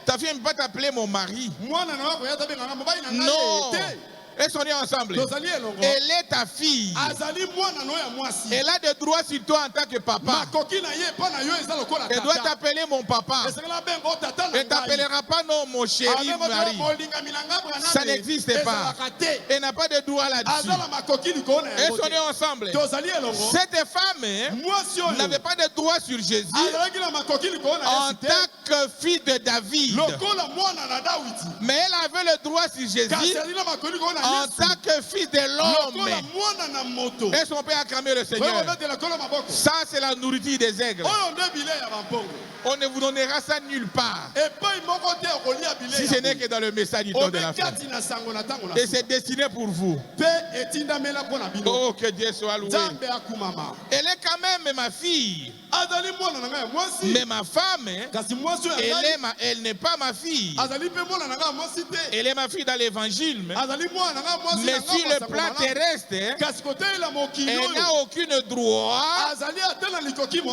ta fille ne peut pas t'appeler mon mari. Non. Est-ce qu'on est ensemble? Elle est ta fille. Elle a des droits sur toi en tant que papa. Elle doit t'appeler mon papa. Elle ne t'appellera pas non mon chéri mari. Ça n'existe pas. Elle n'a pas de droit là-dessus. Est-ce qu'on est ensemble? Cette femme n'avait pas de droit sur Jésus en tant que fille de David. Mais elle avait le droit sur Jésus en tant que fils de l'homme. Est-ce qu'on peut acclamer le Seigneur? Ça, c'est la nourriture des aigles. On ne vous donnera ça nulle part. Si ce n'est que dans le message du temps de la fin. Et c'est destiné pour vous. Oh, que Dieu soit loué. Elle est quand même ma fille. Mais ma femme, elle n'est pas ma fille. Elle est ma fille dans l'évangile. Mais sur le plan terrestre, elle n'a aucun droit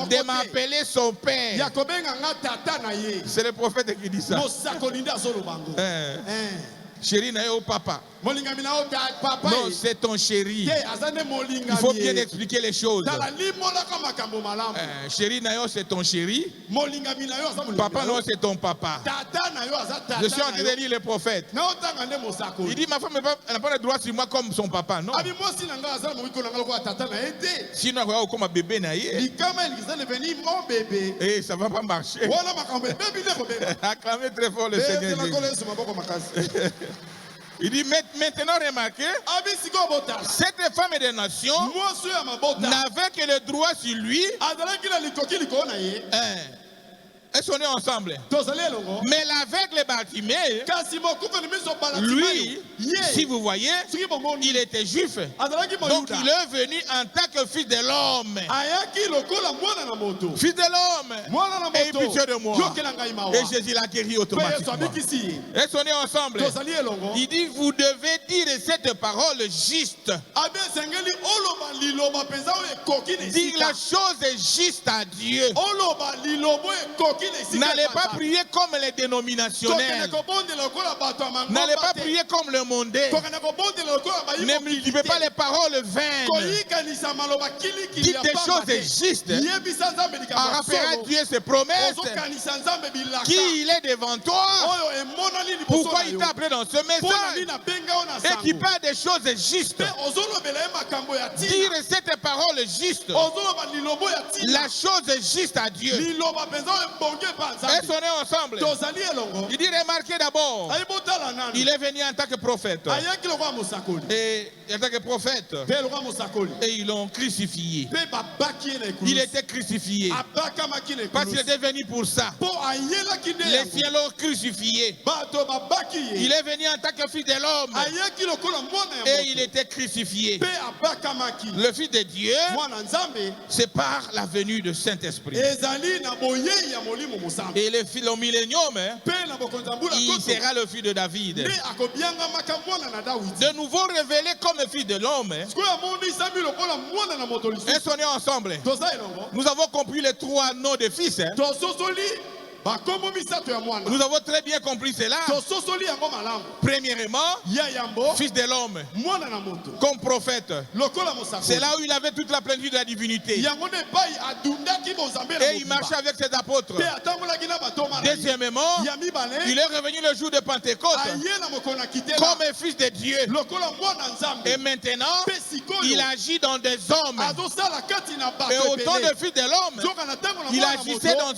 de m'appeler son père. C'est le prophète qui dit ça. Chéri n'a au papa. Non, c'est ton chéri. Il faut bien expliquer les choses. Chéri Nayo, c'est ton chéri. Papa, non, c'est ton papa. Je suis en train de lire le prophète. Il dit, ma femme n'a pas le droit sur moi comme son papa. Non. Sinon, elle va comme un bébé. Et ça ne va pas marcher. Acclamez très fort le Seigneur Jésus. Il dit maintenant remarquez, cette femme des nations n'avait que le droit sur lui. Est-ce qu'on est ensemble? Mais l'aveugle Bartimée, lui, si vous voyez, il était juif. Donc il est venu en tant que fils de l'homme. Fils de l'homme. Et pitié de moi. Et Jésus l'a guéri automatiquement. Est-ce qu'on est ensemble? Il dit, vous devez dire cette parole juste. Dire la chose juste à Dieu. N'allez pas prier comme les dénominationnels. N'allez pas prier comme le mondain. Ne multipliez pas les paroles vaines. Dites des choses justes. En rappelant à Dieu ses promesses. Qui il est devant toi. Pourquoi il t'a appelé dans ce message. Et qui parle des choses justes. Dire cette parole juste. La chose juste à Dieu. Est-ce qu'on est ensemble? Il dit remarquez d'abord. Il est venu en tant que prophète. Et en tant que prophète. Et ils l'ont crucifié. Il était crucifié. Parce qu'il était venu pour ça. Les siens l'ont crucifié. Il est venu en tant que fils de l'homme. Et il était crucifié. Le Fils de Dieu, c'est par la venue du Saint-Esprit. Et le millénium, il sera le fils de David. De nouveau révélé comme le fils de l'homme. Est-ce qu'on est ensemble? Nous avons compris les trois noms de fils. Nous avons très bien compris cela. Premièrement, fils de l'homme, comme prophète. C'est là où il avait toute la plénitude de la divinité. Et il marchait avec ses apôtres. Deuxièmement, il est revenu le jour de Pentecôte comme un fils de Dieu. Et maintenant, il agit dans des hommes. Et autant de fils de l'homme, il agissait en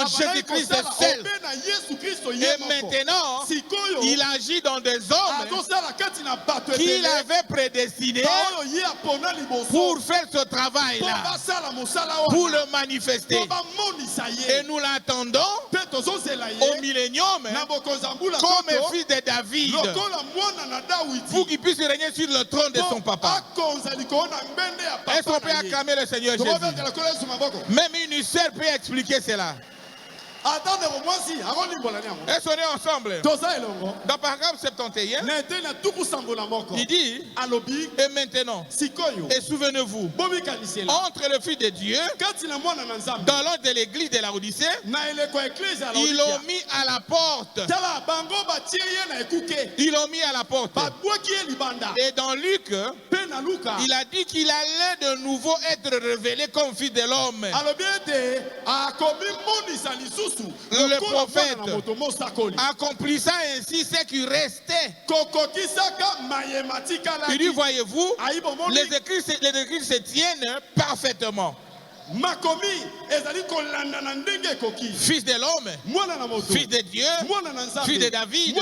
Jésus-Christ seul. Et maintenant, il agit dans des hommes qu'il avait prédestinés pour faire ce travail-là, pour le manifester. Et nous l'attendons au millénium comme un fils de David, pour qu'il puisse régner sur le trône de son papa. Est-ce qu'on peut acclamer le Seigneur Jésus? Même une sœur peut expliquer cela. Est-ce qu'on est ensemble? Dans paragraphe 71, il dit, et maintenant, et souvenez-vous, entre le Fils de Dieu, dans l'ordre de l'église de la Odyssée, ils l'ont mis à la porte. Ils l'ont mis à la porte. Et dans Luc, il a dit qu'il allait de nouveau être révélé comme Fils de l'homme. Le prophète accomplissant ainsi ce qui restait. Il dit, voyez-vous, les écrits se tiennent parfaitement. Fils de l'homme, fils de Dieu, fils de David,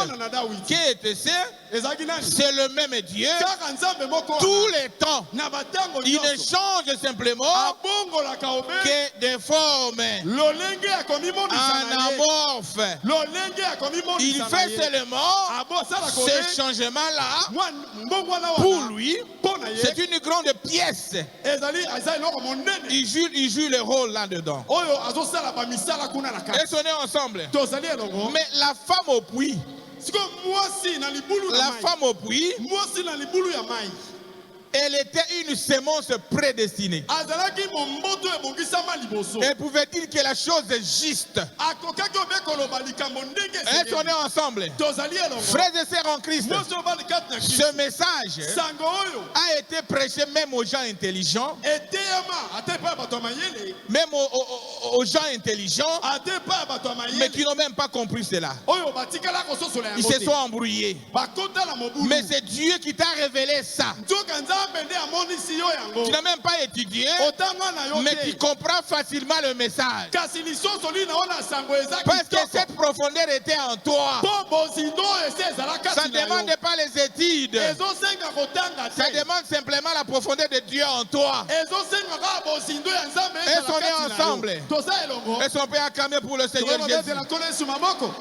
qui était c'est le même Dieu tous les temps. Il ne change simplement que des formes anamorphes. Il fait seulement ce changement-là. Pour lui, c'est une grande pièce. Il joue le rôle là-dedans. Et on est ensemble. Mais la femme au puits, elle était une sémence prédestinée. Elle pouvait dire que la chose est juste. Est-ce qu'on est ensemble? Frères et sœurs en Christ, ce message a été prêché même aux gens intelligents, même aux gens intelligents, mais qui n'ont même pas compris cela. Ils se sont embrouillés. Mais c'est Dieu qui t'a révélé ça. Tu n'as même pas étudié, mais tu comprends facilement le message. Parce que cette profondeur était en toi. Ça ne demande pas les études. Ça demande simplement la profondeur de Dieu en toi. Est-ce qu'on est ensemble? Est-ce qu'on peut acclamer pour le Seigneur Jésus?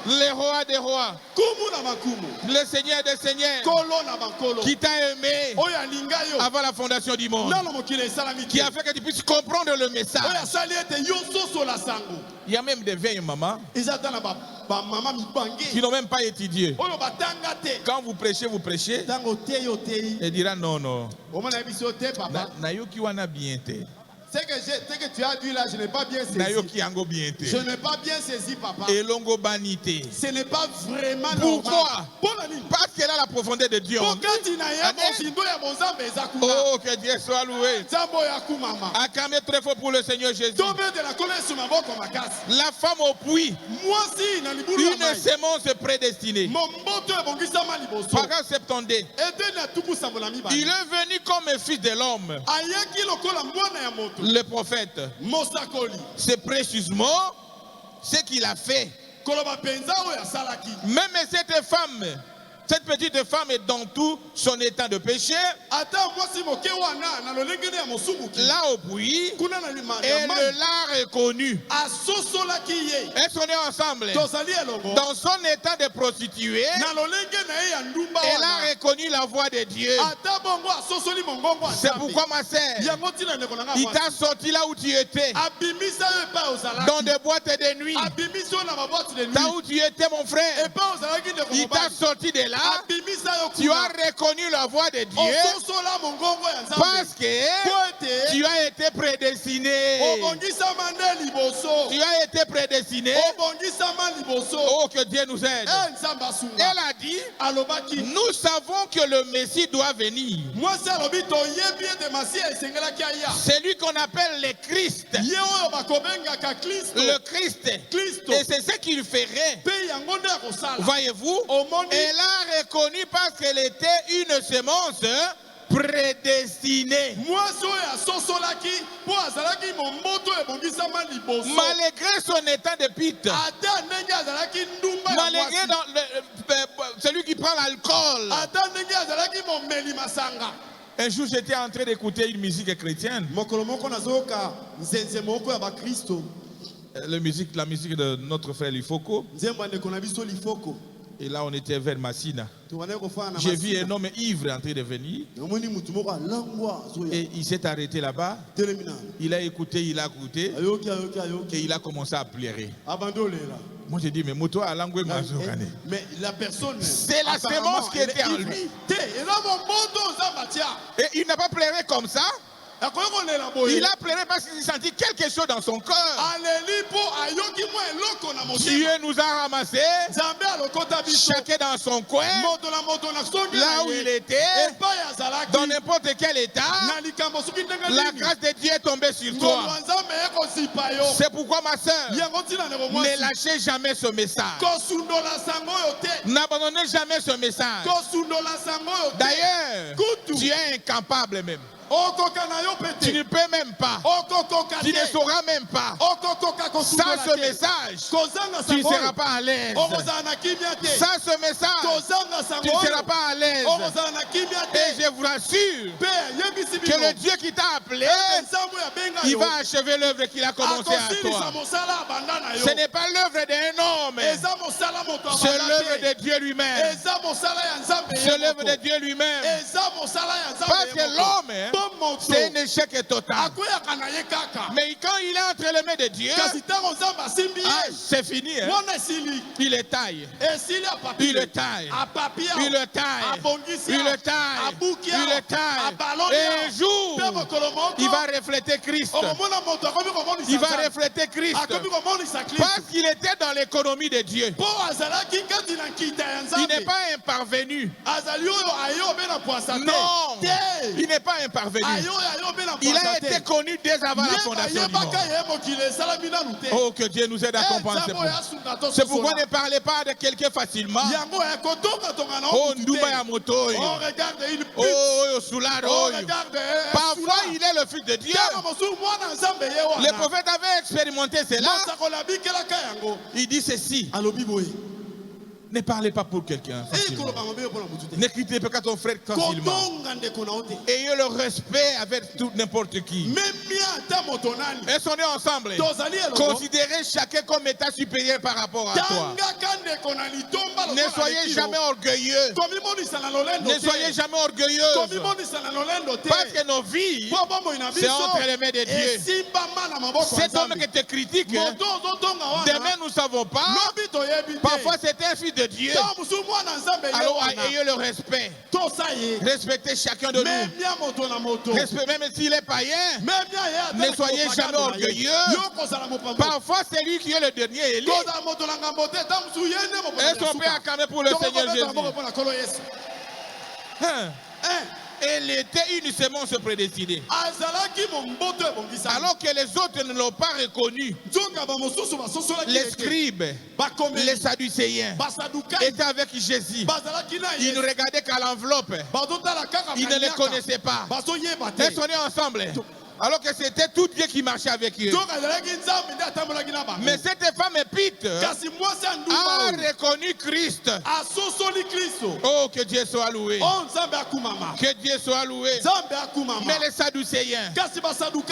Le roi des rois, le Seigneur des seigneurs, qui t'a aimé avant la fondation du monde, qui a fait que tu puisses comprendre le message. Il y a même des vieilles mamans qui n'ont même pas étudié. Quand vous prêchez, et dira non, non. Ce que tu as dit là, je n'ai pas bien saisi. Je n'ai pas bien saisi, papa. Ce n'est pas vraiment normal. Pourquoi? Parce qu'elle a la profondeur de Dieu. Oh, que Dieu soit loué. Acclamez très fort pour le Seigneur Jésus. La femme au puits, une sémence prédestinée. Paragraphe 72. Il est venu comme un fils de l'homme. Le prophète, c'est précisément ce qu'il a fait. Même cette femme, cette petite femme est dans tout son état de péché. Là au puits, elle l'a reconnu. Est-ce qu'on est ensemble? Dans son état de prostituée, elle a reconnu la voix de Dieu. C'est pourquoi ma sœur, il t'a sorti là où tu étais, dans des boîtes de nuit. Là où tu étais, mon frère, il t'a sorti de là. Tu as reconnu la voix de Dieu parce que tu as été prédestiné. Tu as été prédestiné. Oh, que Dieu nous aide. Elle a dit, nous savons que le Messie doit venir. C'est lui qu'on appelle le Christ. Le Christ. Et c'est ce qu'il ferait. Voyez-vous, elle a reconnu parce qu'elle était une sémence prédestinée. Malgré son état de pite, malgré celui qui prend l'alcool. Un jour, j'étais en train d'écouter une musique chrétienne. La musique de notre frère Lifoko. Et là, on était vers Massina. J'ai vu un homme ivre en train de venir. Et il s'est arrêté là-bas. Il a écouté, il a écouté. Et il a commencé à pleurer. Moi, j'ai dit, mais Moto a langue mais la personne. C'est la sémence qui était en lui. Et il n'a pas pleuré comme ça. Il a pleuré parce qu'il sentit quelque chose dans son cœur. Dieu nous a ramassés, chacun dans son coin, là où il était, dans n'importe quel état. La grâce de Dieu est tombée sur toi. C'est pourquoi, ma soeur, ne lâchez jamais ce message. N'abandonnez jamais ce message. D'ailleurs, tu es incapable même. Tu ne peux même pas. Tu ne sauras même pas. Sans ce message, tu ne seras pas à l'aise. Sans ce message, tu ne seras pas à l'aise. Et je vous rassure que le Dieu qui t'a appelé, il va achever l'œuvre qu'il a commencée à toi. Ce n'est pas l'œuvre d'un homme. C'est l'œuvre de Dieu lui-même. C'est l'œuvre de Dieu lui-même. Parce que l'homme, c'est un échec total. Mais quand il est entre les mains de Dieu, c'est fini. Hein? Il le taille. Il le taille. Il le taille. Il le taille. Il le taille. Et un jour, il va refléter Christ. Il va refléter Christ. Parce qu'il était dans l'économie de Dieu. Il n'est pas un parvenu. Non, il n'est pas un parvenu. Il a été connu dès avant la fondation du monde. Oh, que Dieu nous aide à comprendre. C'est pourquoi ne parlez pas de quelqu'un facilement. Oh, Ndouba ya moto. Oh, Soularo. Parfois, il est le fils de Dieu. Le prophète avait expérimenté cela. Il dit ceci. Ne parlez pas pour quelqu'un. Ne critiquez pas ton frère facilement. Ayez le respect avec tout n'importe qui. Et sonnez ensemble. Considérez chacun comme état supérieur par rapport à toi. Ne soyez jamais orgueilleux. Ne soyez jamais orgueilleux. Parce que nos vies, c'est entre les mains de Dieu. Cet homme qui te critique, demain nous ne savons pas. Parfois c'est un fils de Dieu. Alors ayez le respect. Respectez chacun de nous. Même s'il est païen, ne soyez jamais orgueilleux. Parfois c'est lui qui est le dernier élu. Est-ce qu'on peut acclamer pour le Seigneur Jésus? Elle était une sémence prédestinée. Alors que les autres ne l'ont pas reconnu. Les scribes, les sadducéens étaient avec Jésus. Ils ne regardaient qu'à l'enveloppe. Ils ne les connaissaient pas. Est-ce qu'on est ensemble? Alors que c'était tout Dieu qui marchait avec eux. Mais cette femme épite a reconnu Christ. Oh, que Dieu soit loué. Que Dieu soit loué. Mais les Sadducéens,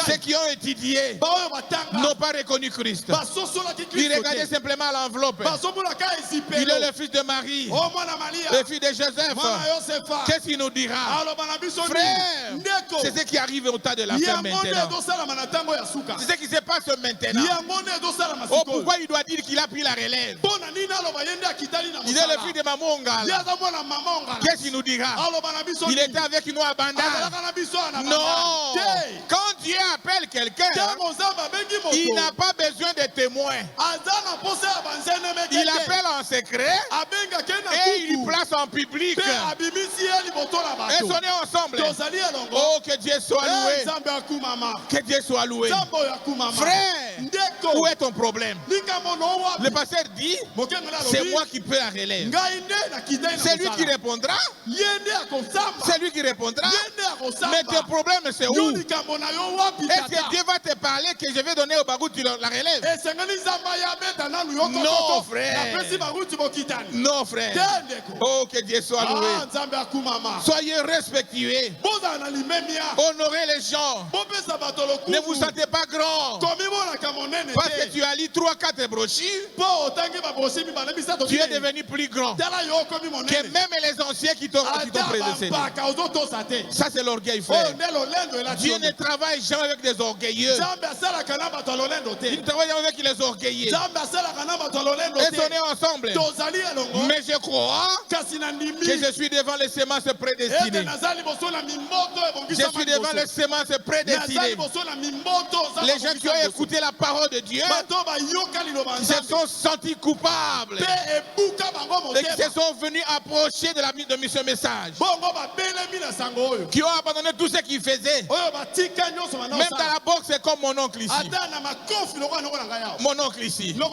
ceux qui ont étudié, n'ont pas reconnu Christ. Ils regardaient simplement l'enveloppe. Il est le fils de Marie, le fils de Joseph. Qu'est-ce qu'il nous dira? Frère, c'est ce qui arrive au temps de la fin. C'est ce qui se passe maintenant. Oh, pourquoi il doit dire qu'il a pris la relève? Il est le fils de Maman Ongala. Qu'est-ce qu'il nous dira? Il était avec nous à Banda. Non. Quand Dieu appelle quelqu'un, il n'a pas besoin de témoins. Il appelle en secret et il lui place en public. Et on est ensemble. Oh, que Dieu soit loué. Que Dieu soit loué. Frère, où est ton problème? Le pasteur dit, c'est moi qui peux la relève. C'est lui qui répondra. C'est lui qui répondra. Mais tes problèmes, c'est où? Est-ce que Dieu va te parler que je vais donner au Bagou la relève? Non, frère. Non, frère. Oh, que Dieu soit loué. Soyez respectueux. Honorez les gens. Ne vous sentez pas grand. Parce que tu as lu 3-4 brochures, tu es devenu plus grand que même les anciens qui t'ont prédécédé. Ça, c'est l'orgueil, frère. Dieu ne travaille jamais avec des orgueilleux. Il travaille avec les orgueilleux. Et on est ensemble. Mais je crois que je suis devant les semences prédestinées. Je suis devant les semences prédestinées. Les gens qui ont écouté la parole de Dieu, qui se sont sentis coupables et qui se sont venus approcher de ce message, qui ont abandonné tout ce qu'ils faisaient. Même dans la boxe, c'est comme mon oncle ici. Mon oncle ici, dans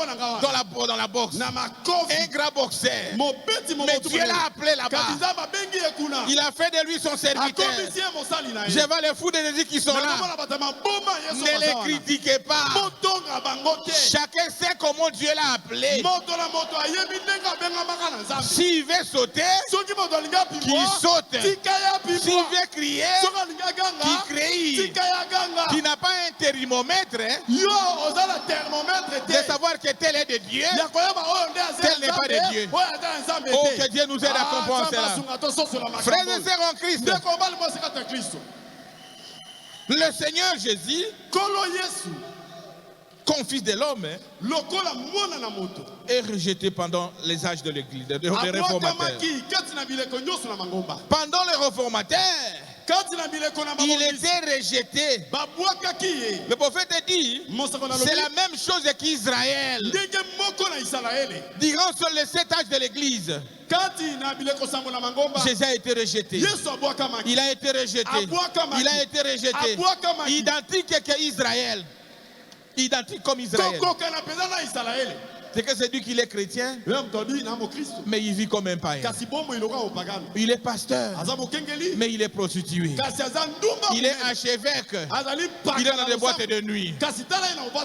la boxe, un grand boxeur. Mais Dieu l'a appelé là-bas. Il a fait de lui son serviteur. Je vais les fous de Jésus qui sont là. Ne les critiquez pas. Chacun sait comment Dieu l'a appelé. S'il veut sauter, qu'il saute. S'il veut crier, qu'il crie. Qui n'a pas un thermomètre de savoir que tel est de Dieu, tel n'est pas de Dieu. Oh, que Dieu nous aide à comprendre cela. Frères et sœurs en Christ, le Seigneur Jésus, comme fils de l'homme, est rejeté pendant les âges de l'Église, des réformateurs. Pendant les réformateurs, il était rejeté. Le prophète dit, c'est la même chose qu'Israël. Durant les 7 âges de l'Église, Jésus a été rejeté. Il a été rejeté. Il a été rejeté. Identique qu'Israël. Identique comme Israël. C'est que c'est lui qu'il est chrétien, mais il vit comme un païen. Il est pasteur, mais il est prostitué. Il est archevêque, il est dans des boîtes de nuit.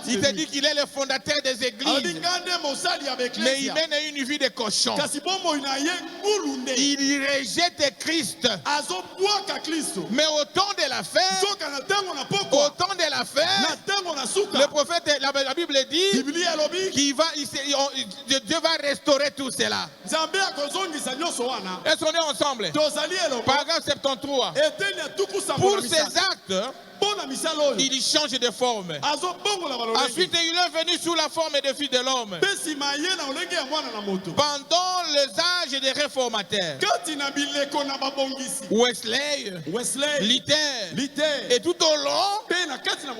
Il te dit qu'il est le fondateur des églises, mais il mène une vie de cochon. Il rejette Christ. Mais au temps de la fin, le prophète, la Bible dit qu'il va, Dieu va restaurer tout cela. Est-ce qu'on est ensemble? Paragraphe 73. Pour ces actes, il change de forme. Ensuite, il est venu sous la forme de fils de l'homme. Pendant les âges des réformateurs, Wesley, Luther, et tout au long,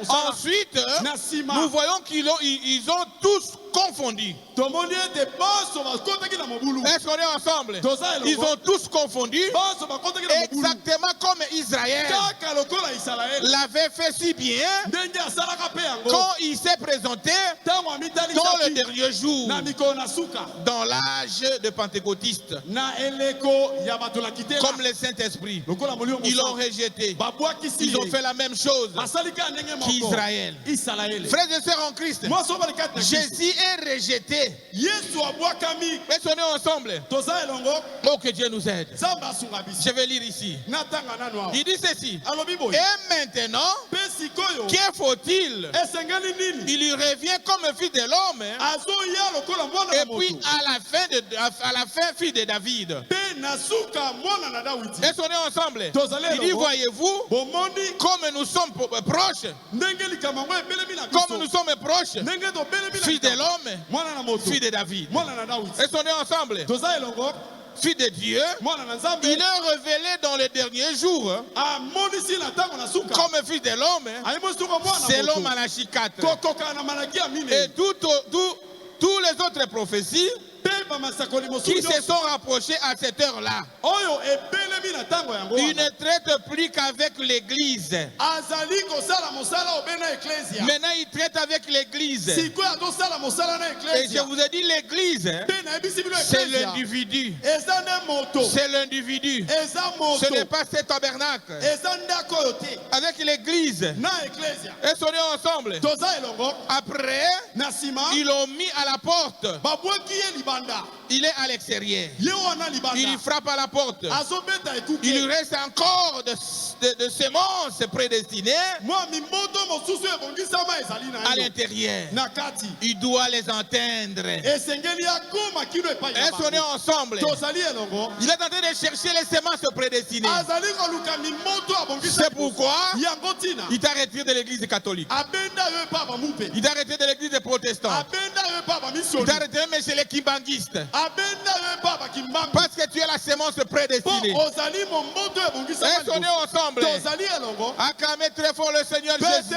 ensuite, nous voyons qu'ils ont tous confondu. Est-ce qu'on est ensemble? Ils ont tous confondu, exactement comme Israël l'avait fait si bien quand il s'est présenté dans le dernier jour, dans l'âge de Pentecôtiste, comme le Saint-Esprit. Ils l'ont rejeté. Ils ont fait la même chose qu'Israël. Frères et sœurs en Christ, Jésus est rejeté. Est-ce qu'on est ensemble? Oh, que Dieu nous aide. Je vais lire ici. Il dit ceci. Et maintenant, que faut-il? Il lui revient comme fils de l'homme, et puis à la fin fils de David. Est-ce qu'on est ensemble? Il dit, voyez-vous, comme nous sommes proches, fils de l'homme, fils de David. Est-ce qu'on est ensemble? Fils de Dieu, il est révélé dans les derniers jours comme fils de l'homme, selon Malachie 4. Et tous les autres prophéties qui se sont rapprochés à cette heure-là, il ne traite plus qu'avec l'église. Maintenant, il traite avec l'église. Et je vous ai dit, l'église, c'est l'individu. C'est l'individu. Ce n'est pas ce tabernacle. Avec l'église, est-ce qu'on est ensemble? Après, ils l'ont mis à la porte. Il est à l'extérieur. Il frappe à la porte. il lui reste encore de semences prédestinées à l'intérieur. Il doit les entendre. Est-ce qu'on est ensemble? Il est en train de chercher les semences prédestinées. C'est pourquoi il t'a retiré de l'église catholique. Il t'a retiré de l'église protestante. Il t'a retiré même chez les kimbanguistes. Parce que tu es la sémence prédestinée. Est-ce qu'on est ensemble? Acclamez très fort le Seigneur Jésus.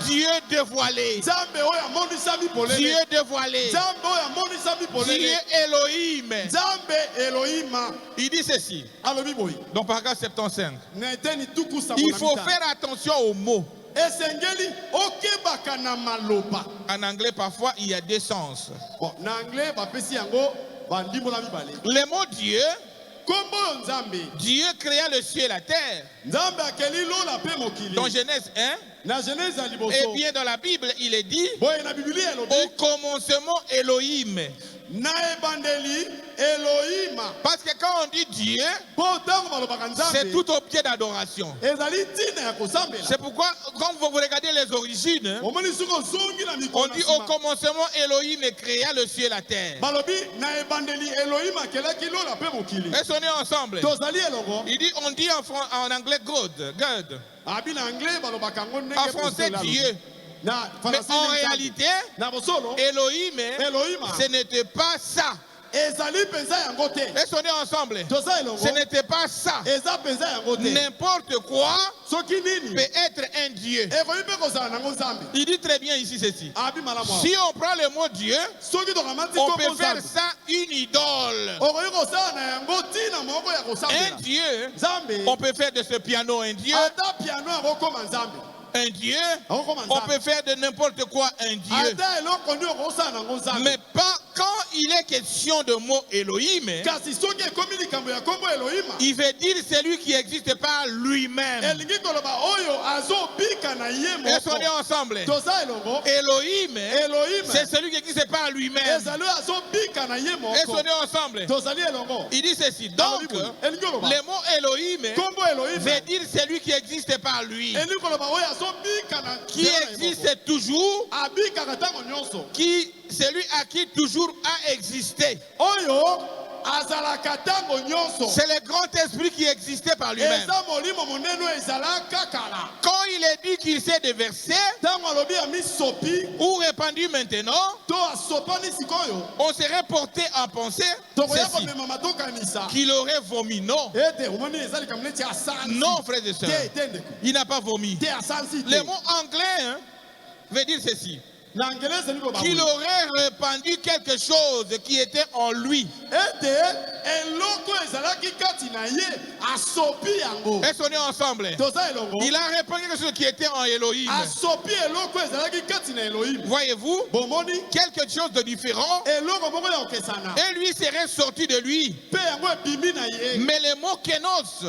Dieu dévoilé. Dieu dévoilé. Dieu Elohim. Il dit ceci. Dans paragraphe 75. Il faut faire attention aux mots. En anglais, parfois, il y a deux sens. Le mot Dieu, Dieu créa le ciel et la terre. Dans Genèse 1, et bien dans la Bible, il est dit, au commencement Elohim. Parce que quand on dit Dieu, c'est tout objet d'adoration. C'est pourquoi quand vous regardez les origines, on dit au commencement Elohim créa le ciel et la terre. Est-ce qu'on est ensemble? Il dit, on dit en anglais God. En français Dieu. Mais en réalité, Elohim, ce n'était pas ça. Est-ce qu'on est ensemble? Ce n'était pas ça. N'importe quoi peut être un Dieu. Il dit très bien ici ceci. Si on prend le mot Dieu, on peut faire ça une idole. Un Dieu, on peut faire de ce piano un Dieu. Un Dieu, on peut faire de n'importe quoi un Dieu. Mais pas quand il est question de mot Elohim, il veut dire celui qui n'existe pas lui-même. Est-ce qu'on est ensemble? Elohim, c'est celui qui n'existe pas lui-même. Est-ce qu'on est ensemble? Il dit ceci. Donc, le mot Elohim veut dire celui qui n'existe pas lui. Qui existe toujours, celui à qui toujours a existé. C'est le grand esprit qui existait par lui-même. Quand il est dit qu'il s'est déversé ou répandu maintenant, on serait porté à penser qu'il aurait vomi. Non. Non, frères et sœurs. Il n'a pas vomi. Le mot anglais veut dire ceci. Qu'il aurait répandu quelque chose qui était en lui. Est-ce qu'on est ensemble? Il a répandu quelque chose qui était en Elohim. Voyez-vous, quelque chose de différent. Et lui serait sorti de lui. Mais le mot kénos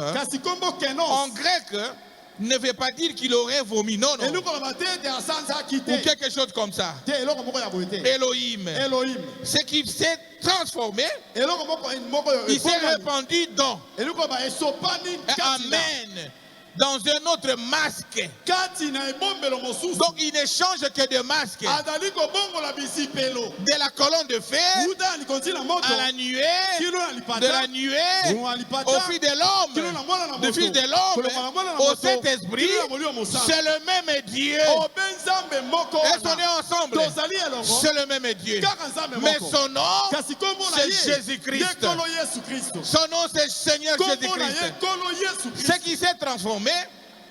en grec ne veut pas dire qu'il aurait vomi, non, non. Ou quelque chose comme ça. Elohim. C'est qu'il s'est transformé. Il s'est répandu dans. Amen. Dans un autre masque. Donc il ne change que de masque. De la colonne de fer à la nuée, de la nuée au fils de l'homme, du fils de l'homme au Saint-Esprit. C'est le même Dieu. Est-ce qu'on est ensemble? C'est le même Dieu. Mais son nom, c'est Jésus-Christ. Son nom, c'est Seigneur Jésus-Christ. Ce qui s'est transformé,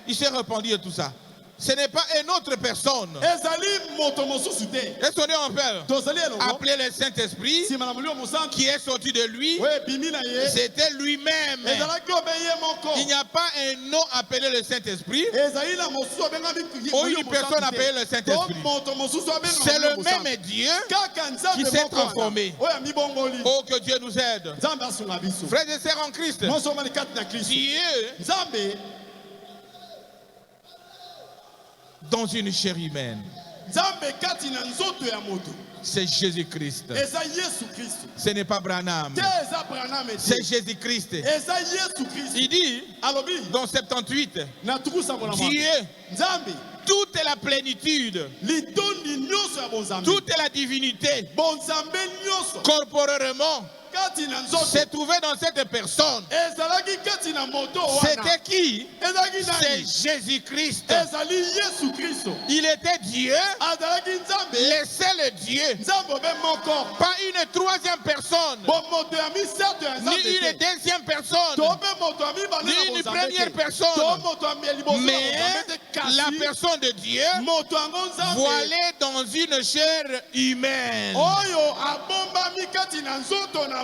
il s'est répandu et tout ça. Ce n'est pas une autre personne. Est-ce qu'on est en père? Appelé le Saint-Esprit qui est sorti de lui, c'était lui-même. Il n'y a pas un nom appelé le Saint-Esprit ou une personne appelée le Saint-Esprit. C'est le même Dieu qui s'est transformé. Oh, que Dieu nous aide. Frères et sœurs en Christ, Dieu, dans une chair humaine. C'est Jésus-Christ. Ce n'est pas Branham. C'est Jésus-Christ. Il dit dans 78, Dieu, toute la plénitude, toute la divinité, corporellement, s'est trouvé dans cette personne. C'était qui? C'est Jésus-Christ. Il était Dieu, le seul Dieu, pas une troisième personne, ni une deuxième personne, ni une première personne, mais la personne de Dieu voilée dans une chair humaine.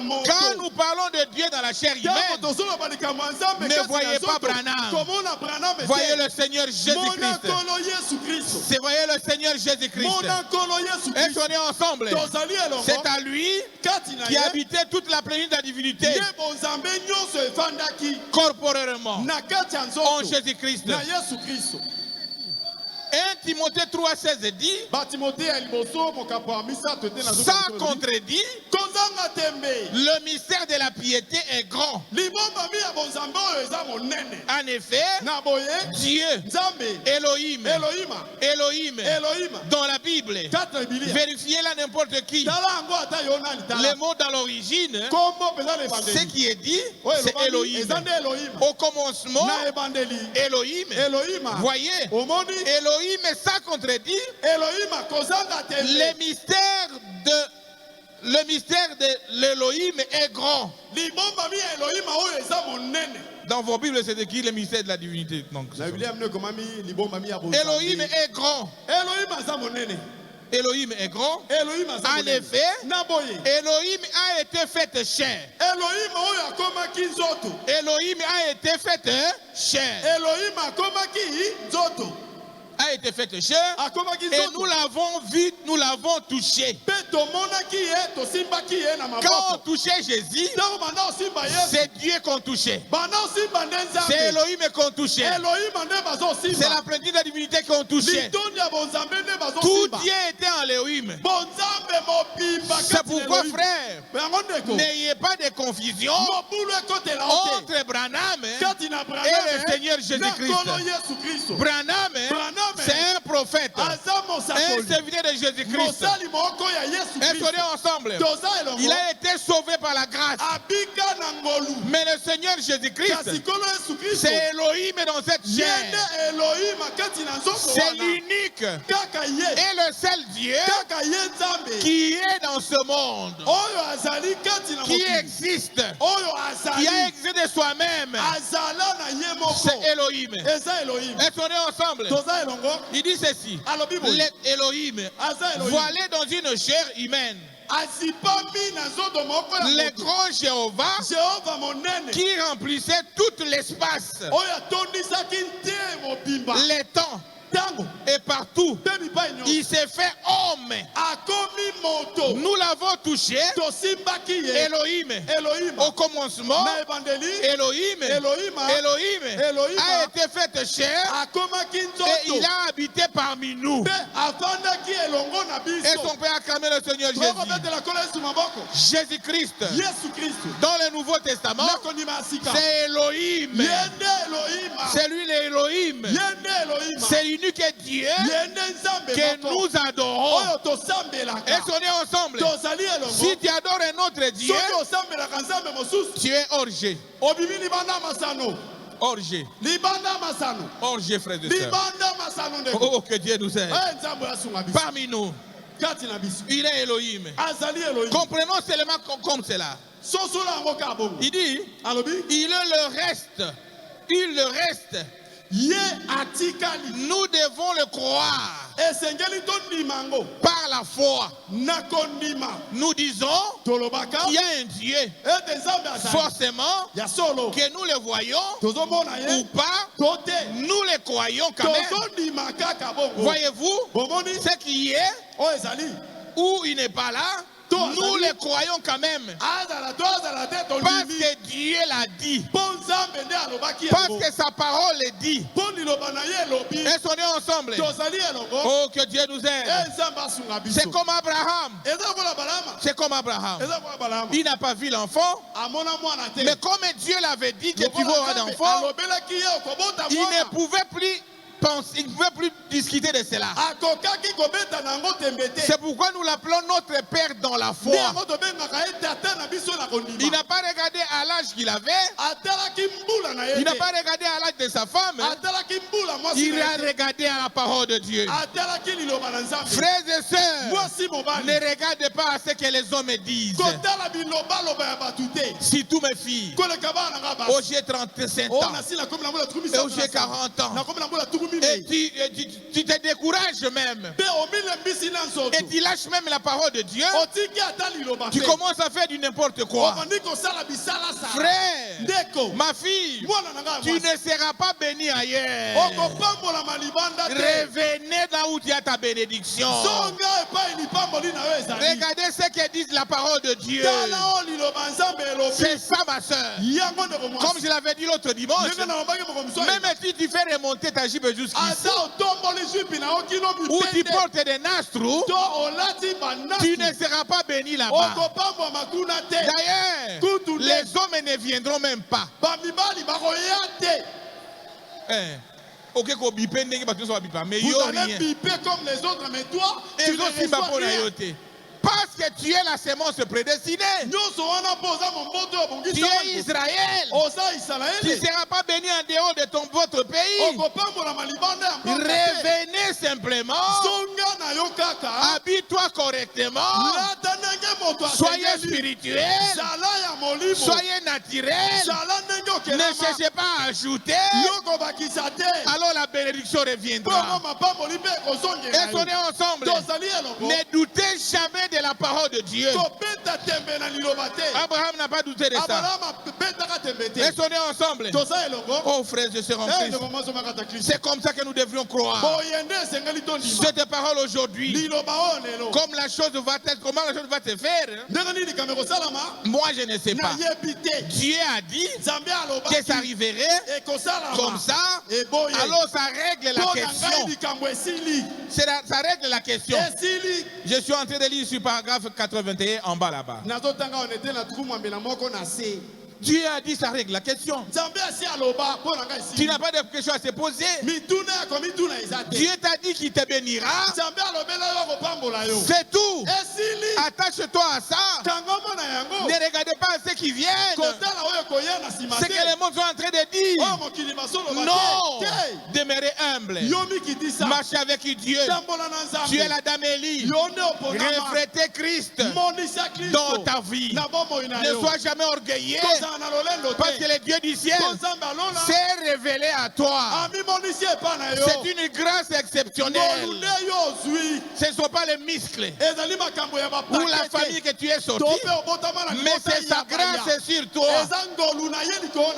Quand nous parlons de Dieu dans la chair humaine, ne voyez pas Branham. Voyez le Seigneur Jésus-Christ. Voyez le Seigneur Jésus-Christ. Et on est ensemble. C'est à lui qui habitait toute la plénitude de la divinité corporellement en Jésus-Christ. 1 Timothée 3,16 dit, sans contredit, le mystère de la piété est grand. En effet, Dieu, Elohim, dans la Bible, vérifiez-la n'importe qui. Le mot dans l'origine, ce qui est dit, c'est Elohim. Au commencement, Elohim. Voyez, Elohim mais ça contredit le mystère de l'Elohim est grand. Dans vos Bibles, c'est écrit le mystère de la divinité. Donc, Elohim est grand. Elohim est grand. En effet, Elohim a été fait chair. Elohim a été fait chair. A été fait chair et nous l'avons vu, nous l'avons touché. Quand on touchait Jésus, c'est Dieu qu'on touchait. C'est Elohim qu'on touchait. C'est la plénitude de la divinité qu'on touchait. Tout Dieu était en Elohim. C'est pourquoi, frère, n'ayez pas de confusion entre Branham et le Seigneur Jésus-Christ. Branham, c'est un prophète, un serviteur de Jésus-Christ. Et on est ensemble. Il a été sauvé par la grâce. Mais le Seigneur Jésus-Christ, c'est Elohim dans cette chair. C'est l'unique et le seul Dieu qui est dans ce monde, qui existe, qui a existé de soi-même. C'est Elohim. Et on est ensemble. Il dit ceci, Elohim, voilé dans une chair humaine. Le grand Jéhovah qui remplissait tout l'espace, les temps et partout, il s'est fait homme. Nous l'avons touché. Elohim, au commencement, Elohim a été fait chair et il a habité parmi nous. Est-ce qu'on peut acclamer le Seigneur Jésus? Jésus-Christ, dans le Nouveau Testament, c'est Elohim. C'est lui l'Elohim. C'est l'unique Dieu que nous adorons. Est-ce qu'on est ensemble? Si tu adores un autre Dieu, tu es orgé. Orgé. Orgé, frère et sœur. Oh, que Dieu nous aide. Parmi nous, il est Elohim. Comprenons seulement comme cela. Il dit, il est le reste. Il le reste. Nous devons le croire par la foi. Nous disons qu'il y a un Dieu. Forcément, que nous le voyons ou pas, nous le croyons quand même. Voyez-vous, ce qui est ou il n'est pas là, nous les croyons quand même. Parce que Dieu l'a dit. Parce que sa parole est dit. Est-ce qu'on est ensemble? Oh, que Dieu nous aide. C'est comme Abraham. C'est comme Abraham. Il n'a pas vu l'enfant. Mais comme Dieu l'avait dit que tu auras d'enfant, il ne pouvait plus penser, il ne pouvait plus discuter de cela. C'est pourquoi nous l'appelons notre Père dans la foi. Il n'a pas regardé à l'âge qu'il avait. Il n'a pas regardé à l'âge de sa femme. Il a regardé à la parole de Dieu. Frères et sœurs, ne regardez pas à ce que les hommes disent. Si tous mes filles, oh j'ai 35 ans, et oh j'ai 40 ans, et tu te décourages même, et tu lâches même la parole de Dieu, tu commences à faire du n'importe quoi. Frère, ma fille, tu ne seras pas béni ailleurs. Revenez là où tu as ta bénédiction. Regardez ce que dit la parole de Dieu. C'est ça, ma soeur. Comme je l'avais dit l'autre dimanche, même si tu fais remonter ta jupe jusqu'ici, ou tu portes des nastrous, tu ne seras pas béni là-bas. D'ailleurs, les hommes ne viendront même pas. Ok, qu'on bipe, mais il n'y a rien. Comme les autres, mais toi, tu ne reçois rien. Parce que tu es la sémence prédestinée. Tu es Israël. Tu ne seras pas béni en dehors de votre pays. Revenez simplement. Habille-toi correctement. Soyez spirituel. Soyez naturel. Ne cherchez pas à ajouter. Alors la bénédiction reviendra. Et on est ensemble. Ne doutez jamais de la parole de Dieu. Abraham n'a pas douté de ça. Est-ce qu'on est ensemble? Oh frères et sœurs en Christ, c'est comme ça que nous devrions croire. Cette parole aujourd'hui, comme la chose va être, comment la chose va se faire, moi je ne sais pas. Dieu a dit que ça arriverait comme ça, alors ça règle la question. Ça règle la question. Je suis en train de lire sur paragraphe 81 en bas là-bas. Dieu a dit ça règle la question. Tu n'as pas de question à se poser. Dieu t'a dit qu'il te bénira. C'est tout. Attache-toi à ça. Ne regardez pas à ceux qui viennent. C'est que les mots sont en train de dire. Non. Demeurez humble. Marchez avec Dieu. Tu es la dame Élie. Reflétez Christ dans ta vie. Ne sois jamais orgueilleux. Parce que le Dieu du ciel s'est révélé à toi. C'est une grâce exceptionnelle. Ce ne sont pas les muscles ou la famille que tu es sorti, mais c'est sa grâce sur toi.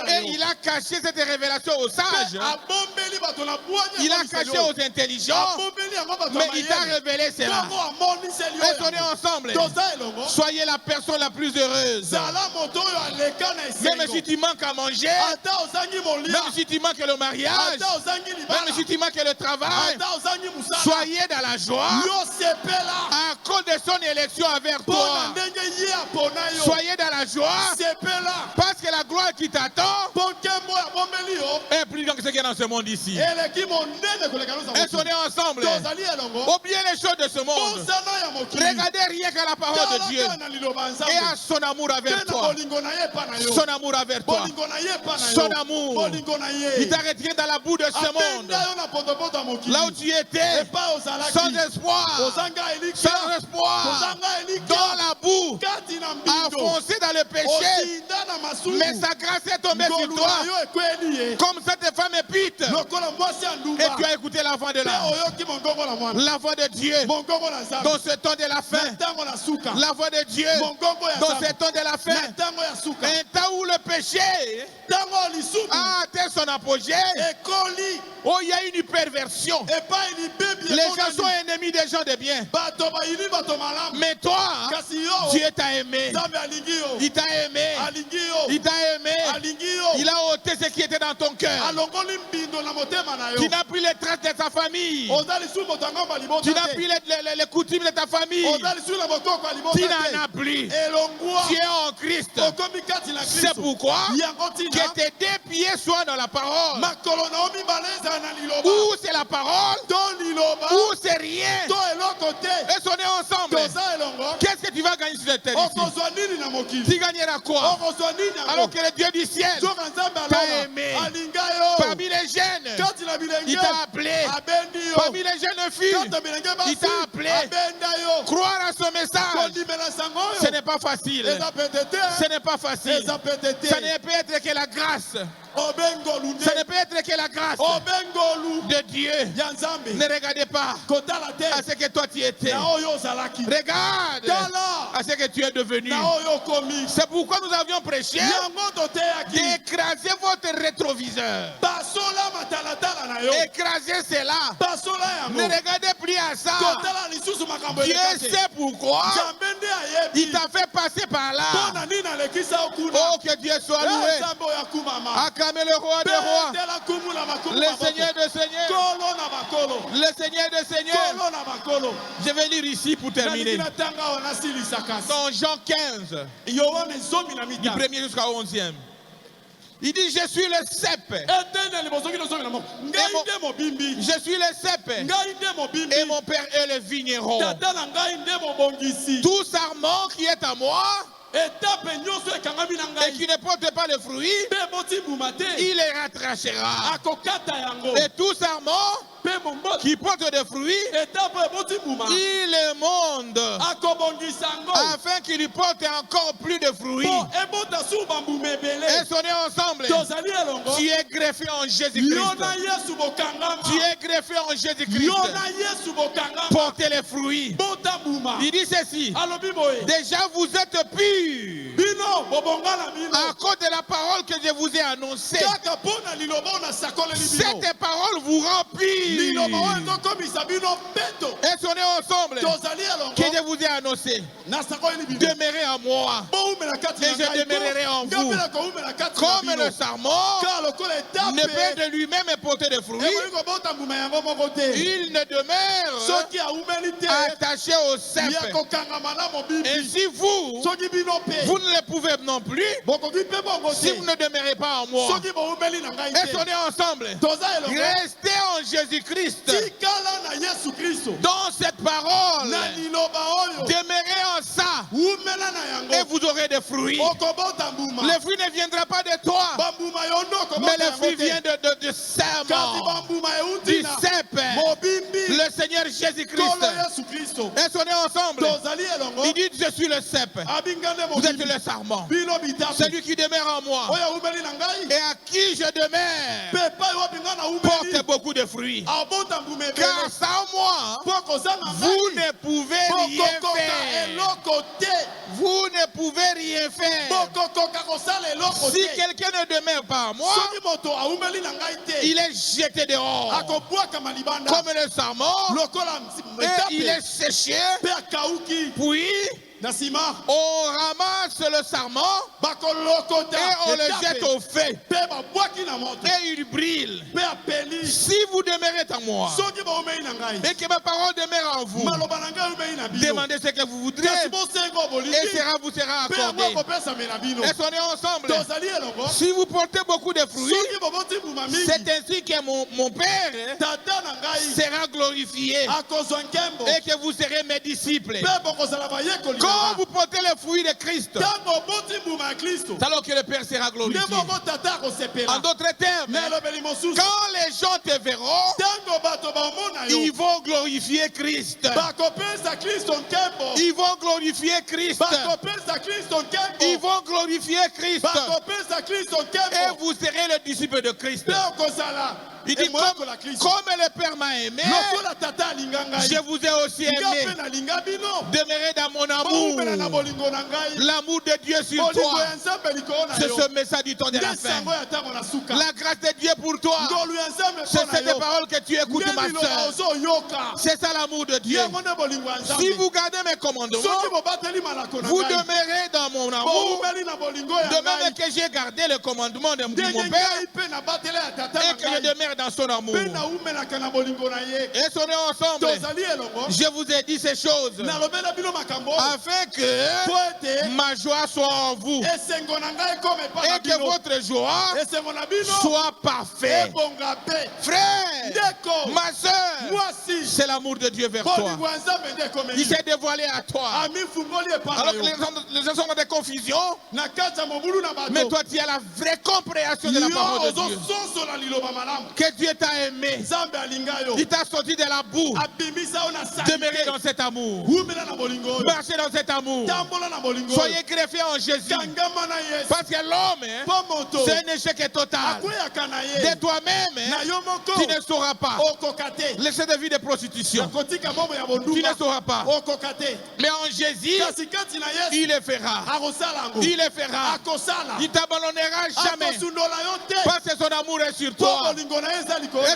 Et il a caché cette révélation aux sages. Il a caché aux intelligents, mais il t'a révélé cela. Est-ce qu'on est ensemble? Soyez la personne la plus heureuse. Même si tu manques à manger, même si tu manques le mariage, même si tu manques le travail, soyez dans la joie à cause de son élection avec toi. Soyez dans la joie parce que la gloire qui t'attend est plus grande que ce qu'il y a dans ce monde ici. Est-ce qu'on est ensemble? Oubliez les choses de ce monde. Regardez rien qu'à la parole de Dieu et à son amour avec toi. Son amour avec toi. Son amour. Il t'a retiré dans la boue de ce monde. Là où tu étais, sans espoir. Sans espoir. Dans la boue. Enfoncé dans le péché. Mais sa grâce est tombée sur toi. Comme cette femme épite. Et tu as écouté la voix de l'âme. La voix de Dieu dans ce temps de la fin. La voix de Dieu dans ce temps de la fin. Un temps où le péché a atteint son apogée. Oh, il y a une perversion. Les gens sont ennemis des gens de bien. Mais toi, Dieu t'a aimé. Il t'a aimé. Il t'a aimé. Il a ôté ce qui était dans ton cœur. Tu n'as plus les traces de ta famille. Tu n'as plus les coutumes de ta famille. Tu n'en as plus. Tu es en Christ. C'est pourquoi que tes deux pieds soient dans la parole. Où c'est la parole, où c'est rien. Et sonner ensemble. Qu'est-ce que tu vas gagner sur cette terre ici? Tu gagneras quoi? Alors que le Dieu du ciel t'a aimé. Parmi les jeunes, il t'a appelé. Parmi les jeunes filles, il t'a appelé. Croire à son message, ce n'est pas facile. Ce n'est pas facile. Ça ne peut être que la grâce. Ça ne peut être que la grâce de Dieu. Ne regardez pas à ce que toi tu étais. Regarde à ce que tu es devenu. C'est pourquoi nous avions prêché d'écraser votre rétroviseur. Écrasez cela. Ne regardez plus à ça. Dieu sait pourquoi il t'a fait passer par là. Oh, que Dieu soit loué. Acclamez le roi des rois, le Seigneur des seigneurs, le Seigneur des seigneurs. Je vais lire ici pour terminer. Dans Jean 15, du 1er jusqu'au 11e. Il dit, je suis le cep. Je suis le cep. Et mon père est le vigneron. Tout sarment qui est à moi et qui ne porte pas le fruit, il les rattrachera. Et tout sarment qui porte des fruits, il les monde afin qu'il lui porte encore plus de fruits. Et sonnez ensemble. Tu es greffé en Jésus-Christ. Tu es greffé en Jésus-Christ. Portez les fruits. Il dit ceci. Déjà vous êtes purs à cause de la parole que je vous ai annoncée. Cette parole vous remplit. Et sonnez ensemble que je vous ai annoncé. Demeurez en moi et je demeurerai en vous. Comme le sarment ne peut de lui-même porter de fruits, il ne demeure attaché au cep. Ainsi vous ne le pouvez non plus si vous ne demeurez pas en moi. Et sonnez ensemble. Restez en Jésus-Christ. Dans cette parole, demeurez en ça et vous aurez des fruits. Le fruit ne viendra pas de toi, mais le fruit vient de serment, du cep, le Seigneur Jésus-Christ. Et sonnez ensemble. Il dit, je suis le cep. Vous êtes le sarment. Celui qui demeure en moi et à qui je demeure porte beaucoup de fruits. Car sans moi, vous ne pouvez rien faire. Vous ne pouvez rien faire. Si quelqu'un ne demeure pas en moi, il est jeté dehors comme le sarment et il est séché. Puis on ramasse le sarment et on le jette au feu et il brille. Si vous demeurez en moi et que ma parole demeure en vous, demandez ce que vous voudrez et cela vous sera accordé. Et sonnez ensemble. Si vous portez beaucoup de fruits, c'est ainsi que mon Père sera glorifié et que vous serez mes disciples. Quand vous portez les fruits de Christ, c'est alors que le Père sera glorifié. En d'autres termes, quand les gens te verront, ils vont glorifier Christ. Ils vont glorifier Christ. Ils vont glorifier Christ. Et vous serez le disciple de Christ. Il dit, comme le Père m'a aimé, je vous ai aussi aimé. Demeurez dans mon amour. L'amour de Dieu sur toi. C'est ce message du temps de la fin. La grâce de Dieu pour toi. C'est cette parole que tu écoutes, ma soeur. C'est ça l'amour de Dieu. Si vous gardez mes commandements, vous demeurez dans mon amour. De même que j'ai gardé le commandement de mon Père et que je demeure dans son amour. Et sonnez ensemble. Je vous ai dit ces choses afin que ma joie soit en vous et que votre joie soit parfaite. Frère, ma soeur, c'est l'amour de Dieu vers toi. Il s'est dévoilé à toi. Alors que les gens sont dans des confusions, mais toi tu as la vraie compréhension de la parole de Dieu. Que Dieu t'a aimé. Il t'a sorti de la boue. Demeurez dans cet amour. Marchez dans cet amour. Soyez greffés en Jésus. Parce que l'homme, c'est un échec total. De toi-même, tu ne sauras pas. Laissez des vies de prostitution. Tu ne sauras pas. Mais en Jésus, il le fera. Il le fera. Il t'abandonnera jamais. Parce que son amour est sur toi. Et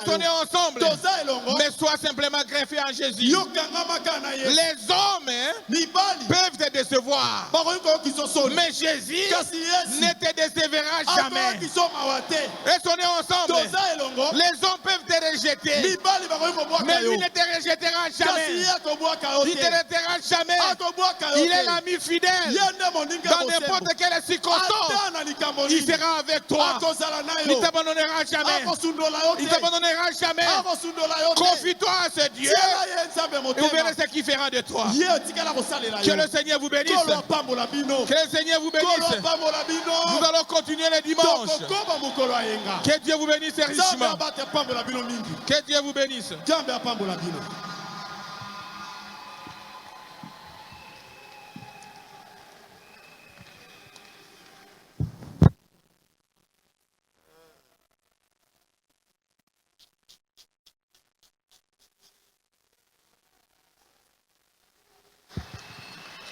on est ensemble. Mais sois simplement greffé en Jésus. Les hommes peuvent te décevoir. Mais Jésus ne te décevra jamais. Et on est ensemble. Les hommes peuvent te rejeter. Mais lui ne te rejettera jamais. Il ne te rejettera jamais. Il est l'ami fidèle. Dans n'importe quelle circonstance, il sera avec toi. Il ne t'abandonnera jamais. Il ne t'abandonnera jamais. Confie-toi à ce Dieu. Et vous verrez ce qu'il fera de toi. Que le Seigneur vous bénisse. Que le Seigneur vous bénisse. Nous allons continuer les dimanches. Que Dieu vous bénisse richement. Que Dieu vous bénisse.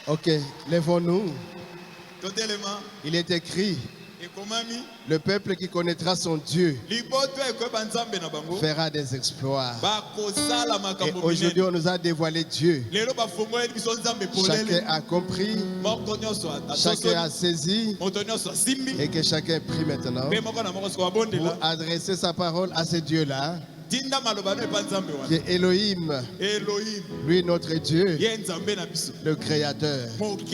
Ok, lèvons-nous. Il est écrit, le peuple qui connaîtra son Dieu fera des exploits. Et aujourd'hui, on nous a dévoilé Dieu. Chacun a compris, chacun a saisi, et que chacun prie maintenant pour adresser sa parole à ce Dieu-là. Qui est Elohim, lui notre Dieu, le Créateur.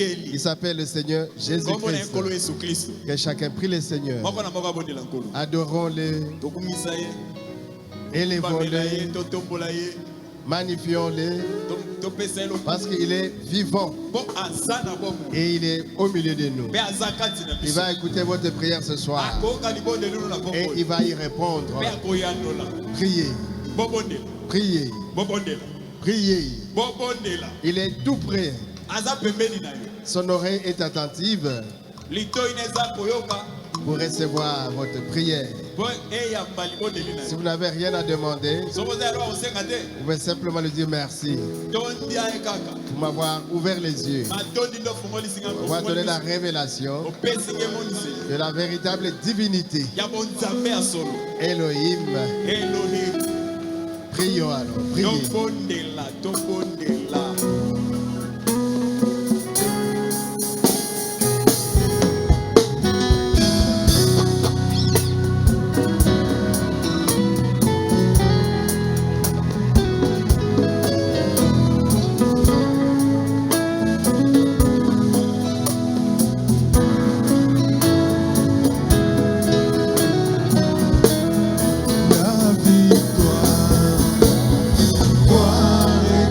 Il s'appelle le Seigneur Jésus-Christ. Que chacun prie le Seigneur. Adorons-le, élevons-le, magnifions-le, parce qu'il est vivant et il est au milieu de nous. Il va écouter votre prière ce soir et il va y répondre. Priez, priez, priez. Il est tout près. Son oreille est attentive pour recevoir votre prière. Si vous n'avez rien à demander, vous pouvez simplement lui dire merci pour m'avoir ouvert les yeux, pour m'avoir donné la révélation de la véritable divinité. Elohim. Prions alors, priez.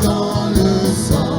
Dans le sang.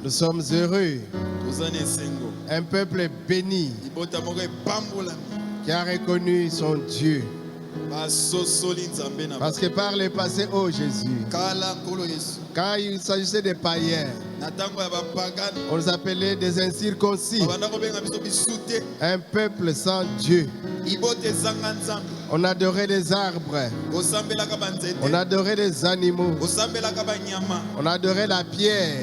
Nous sommes heureux. Un peuple béni qui a reconnu son Dieu. Parce que par le passé, oh Jésus, quand il s'agissait des païens, on les appelait des incirconcis, un peuple sans Dieu. On adorait des arbres, on adorait des animaux, on adorait la pierre,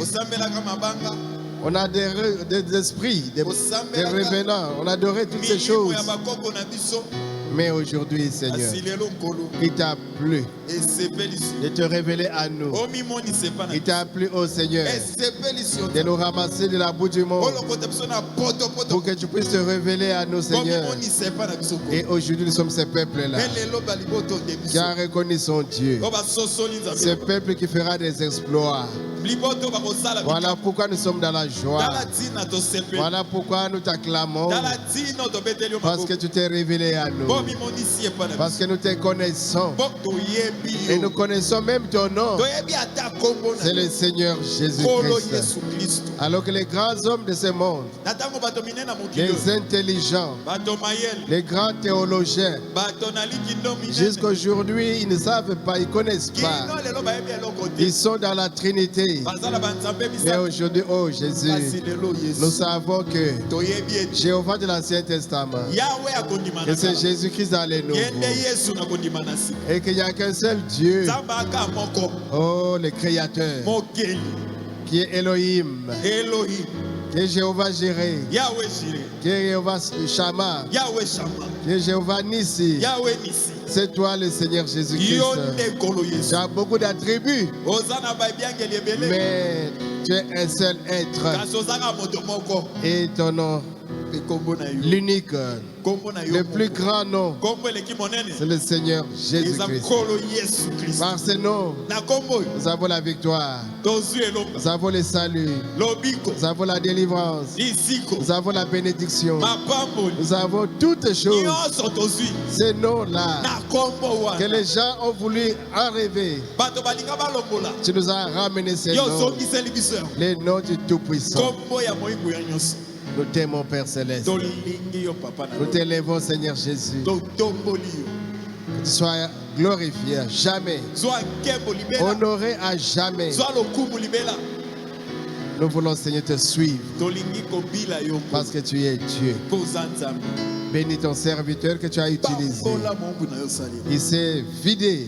on adorait des esprits, des revenants, on adorait toutes ces choses. Mais aujourd'hui, Seigneur, il t'a plu de te révéler à nous. Il t'a plu, oh Seigneur, de nous ramasser de la boue du monde pour que tu puisses te révéler à nous, Seigneur. Et aujourd'hui, nous sommes ce peuple-là qui a reconnu son Dieu. Ce peuple qui fera des exploits. Voilà pourquoi nous sommes dans la joie. Voilà pourquoi nous t'acclamons. Parce que tu t'es révélé à nous. Parce que nous te connaissons. Et nous connaissons même ton nom. C'est le Seigneur Jésus-Christ. Alors que les grands hommes de ce monde, les intelligents, les grands théologiens, jusqu'aujourd'hui, ils ne savent pas, ils ne connaissent pas. Ils sont dans la Trinité. démodés. Mais aujourd'hui, oh Jésus, nous savons que Jéhovah de l'Ancien Testament, que c'est Jésus-Christ dans les nouveaux. Et qu'il n'y a qu'un seul Dieu, oh le Créateur, qui est Elohim, qui est Jéhovah Jireh, qui est Jéhovah Shammah, qui est Jéhovah Nissi. C'est toi le Seigneur Jésus-Christ. Tu as beaucoup d'attributs, mais tu es un seul être. Et ton nom, l'unique, le plus grand nom, c'est le Seigneur Jésus-Christ. Par ce nom, nous avons la victoire, nous avons le salut, nous avons la délivrance, nous avons la bénédiction, nous avons toutes choses. Ces noms-là que les gens ont voulu enlever, tu nous as ramené ces noms, les noms du Tout-Puissant. Nous t'aimons, Père Céleste. Nous t'élèvons, Seigneur Jésus. Que tu sois glorifié à jamais, honoré à jamais. Nous voulons, Seigneur, te suivre parce que tu es Dieu. Bénis ton serviteur que tu as utilisé. Il s'est vidé.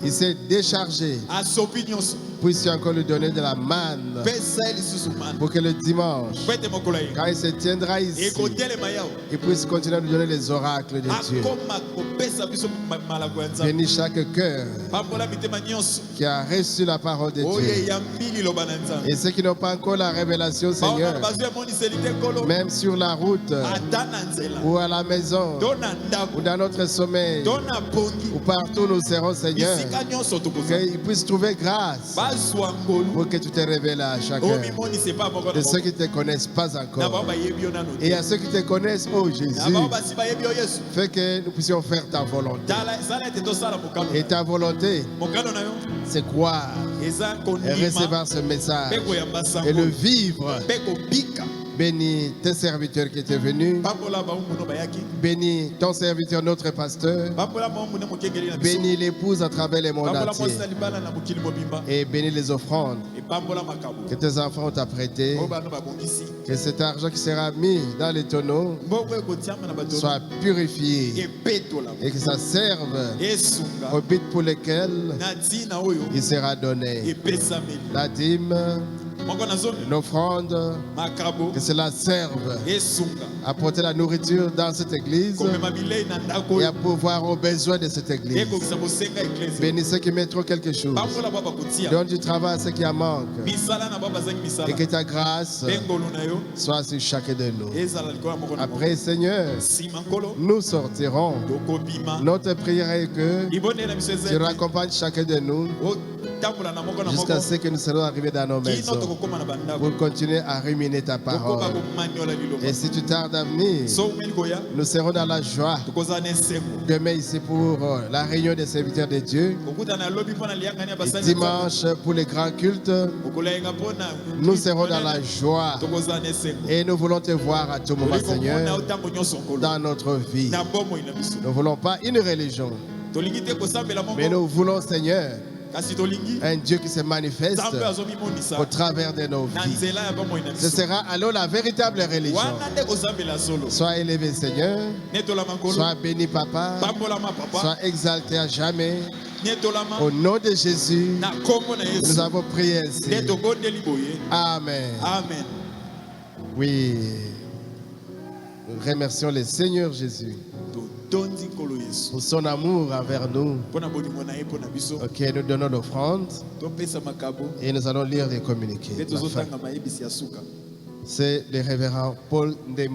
Il s'est déchargé. Puisses-tu encore lui donner de la manne pour que le dimanche, quand il se tiendra ici, il puisse continuer à lui donner les oracles de Dieu. Bénis chaque cœur qui a reçu la parole de Dieu. Et ceux qui n'ont pas encore la révélation, Seigneur, même sur la route, ou à la maison, ou dans notre sommeil, ou partout nous serons, Seigneur, qu'ils puissent trouver grâce pour que tu te révèles à chacun de ceux qui ne te connaissent pas encore. Et à ceux qui te connaissent, oh Jésus, fais que nous puissions faire ta volonté. Et ta volonté, c'est croire et recevoir ce message et le vivre. Bénis tes serviteurs qui étaient venus. Bénis ton serviteur, notre pasteur. Bénis l'épouse à travers les mondes entiers. Et bénis les offrandes que tes enfants ont apprêtées. Que cet argent qui sera mis dans les tonneaux soit purifié. Et que ça serve au but pour lequel il sera donné. La dîme, l'offrande, que cela serve à porter la nourriture dans cette église et à pourvoir aux besoins de cette église. Bénis ceux qui mettront quelque chose. Donne du travail à ceux qui en manquent. Et que ta grâce soit sur chacun de nous. Après, Seigneur, nous sortirons. Notre prière est que tu raccompagnes chacun de nous jusqu'à ce que nous serons arrivés dans nos maisons pour continuer à ruminer ta parole. Et si tu tardes à venir, nous serons dans la joie. Demain ici pour la réunion des serviteurs de Dieu. Dimanche pour les grands cultes, nous serons dans la joie. Et nous voulons te voir à tout moment, Seigneur, dans notre vie. Nous ne voulons pas une religion, mais nous voulons, Seigneur, un Dieu qui se manifeste au travers de nos vies. Ce sera alors la véritable religion. Sois élevé, Seigneur. Sois béni, Papa. Sois exalté à jamais. Au nom de Jésus, nous avons prié ainsi. Amen. Amen. Oui. Nous remercions le Seigneur Jésus pour son amour envers nous. Ok, nous donnons l'offrande et nous allons lire les communiqués. C'est le révérend Paul Ndembo.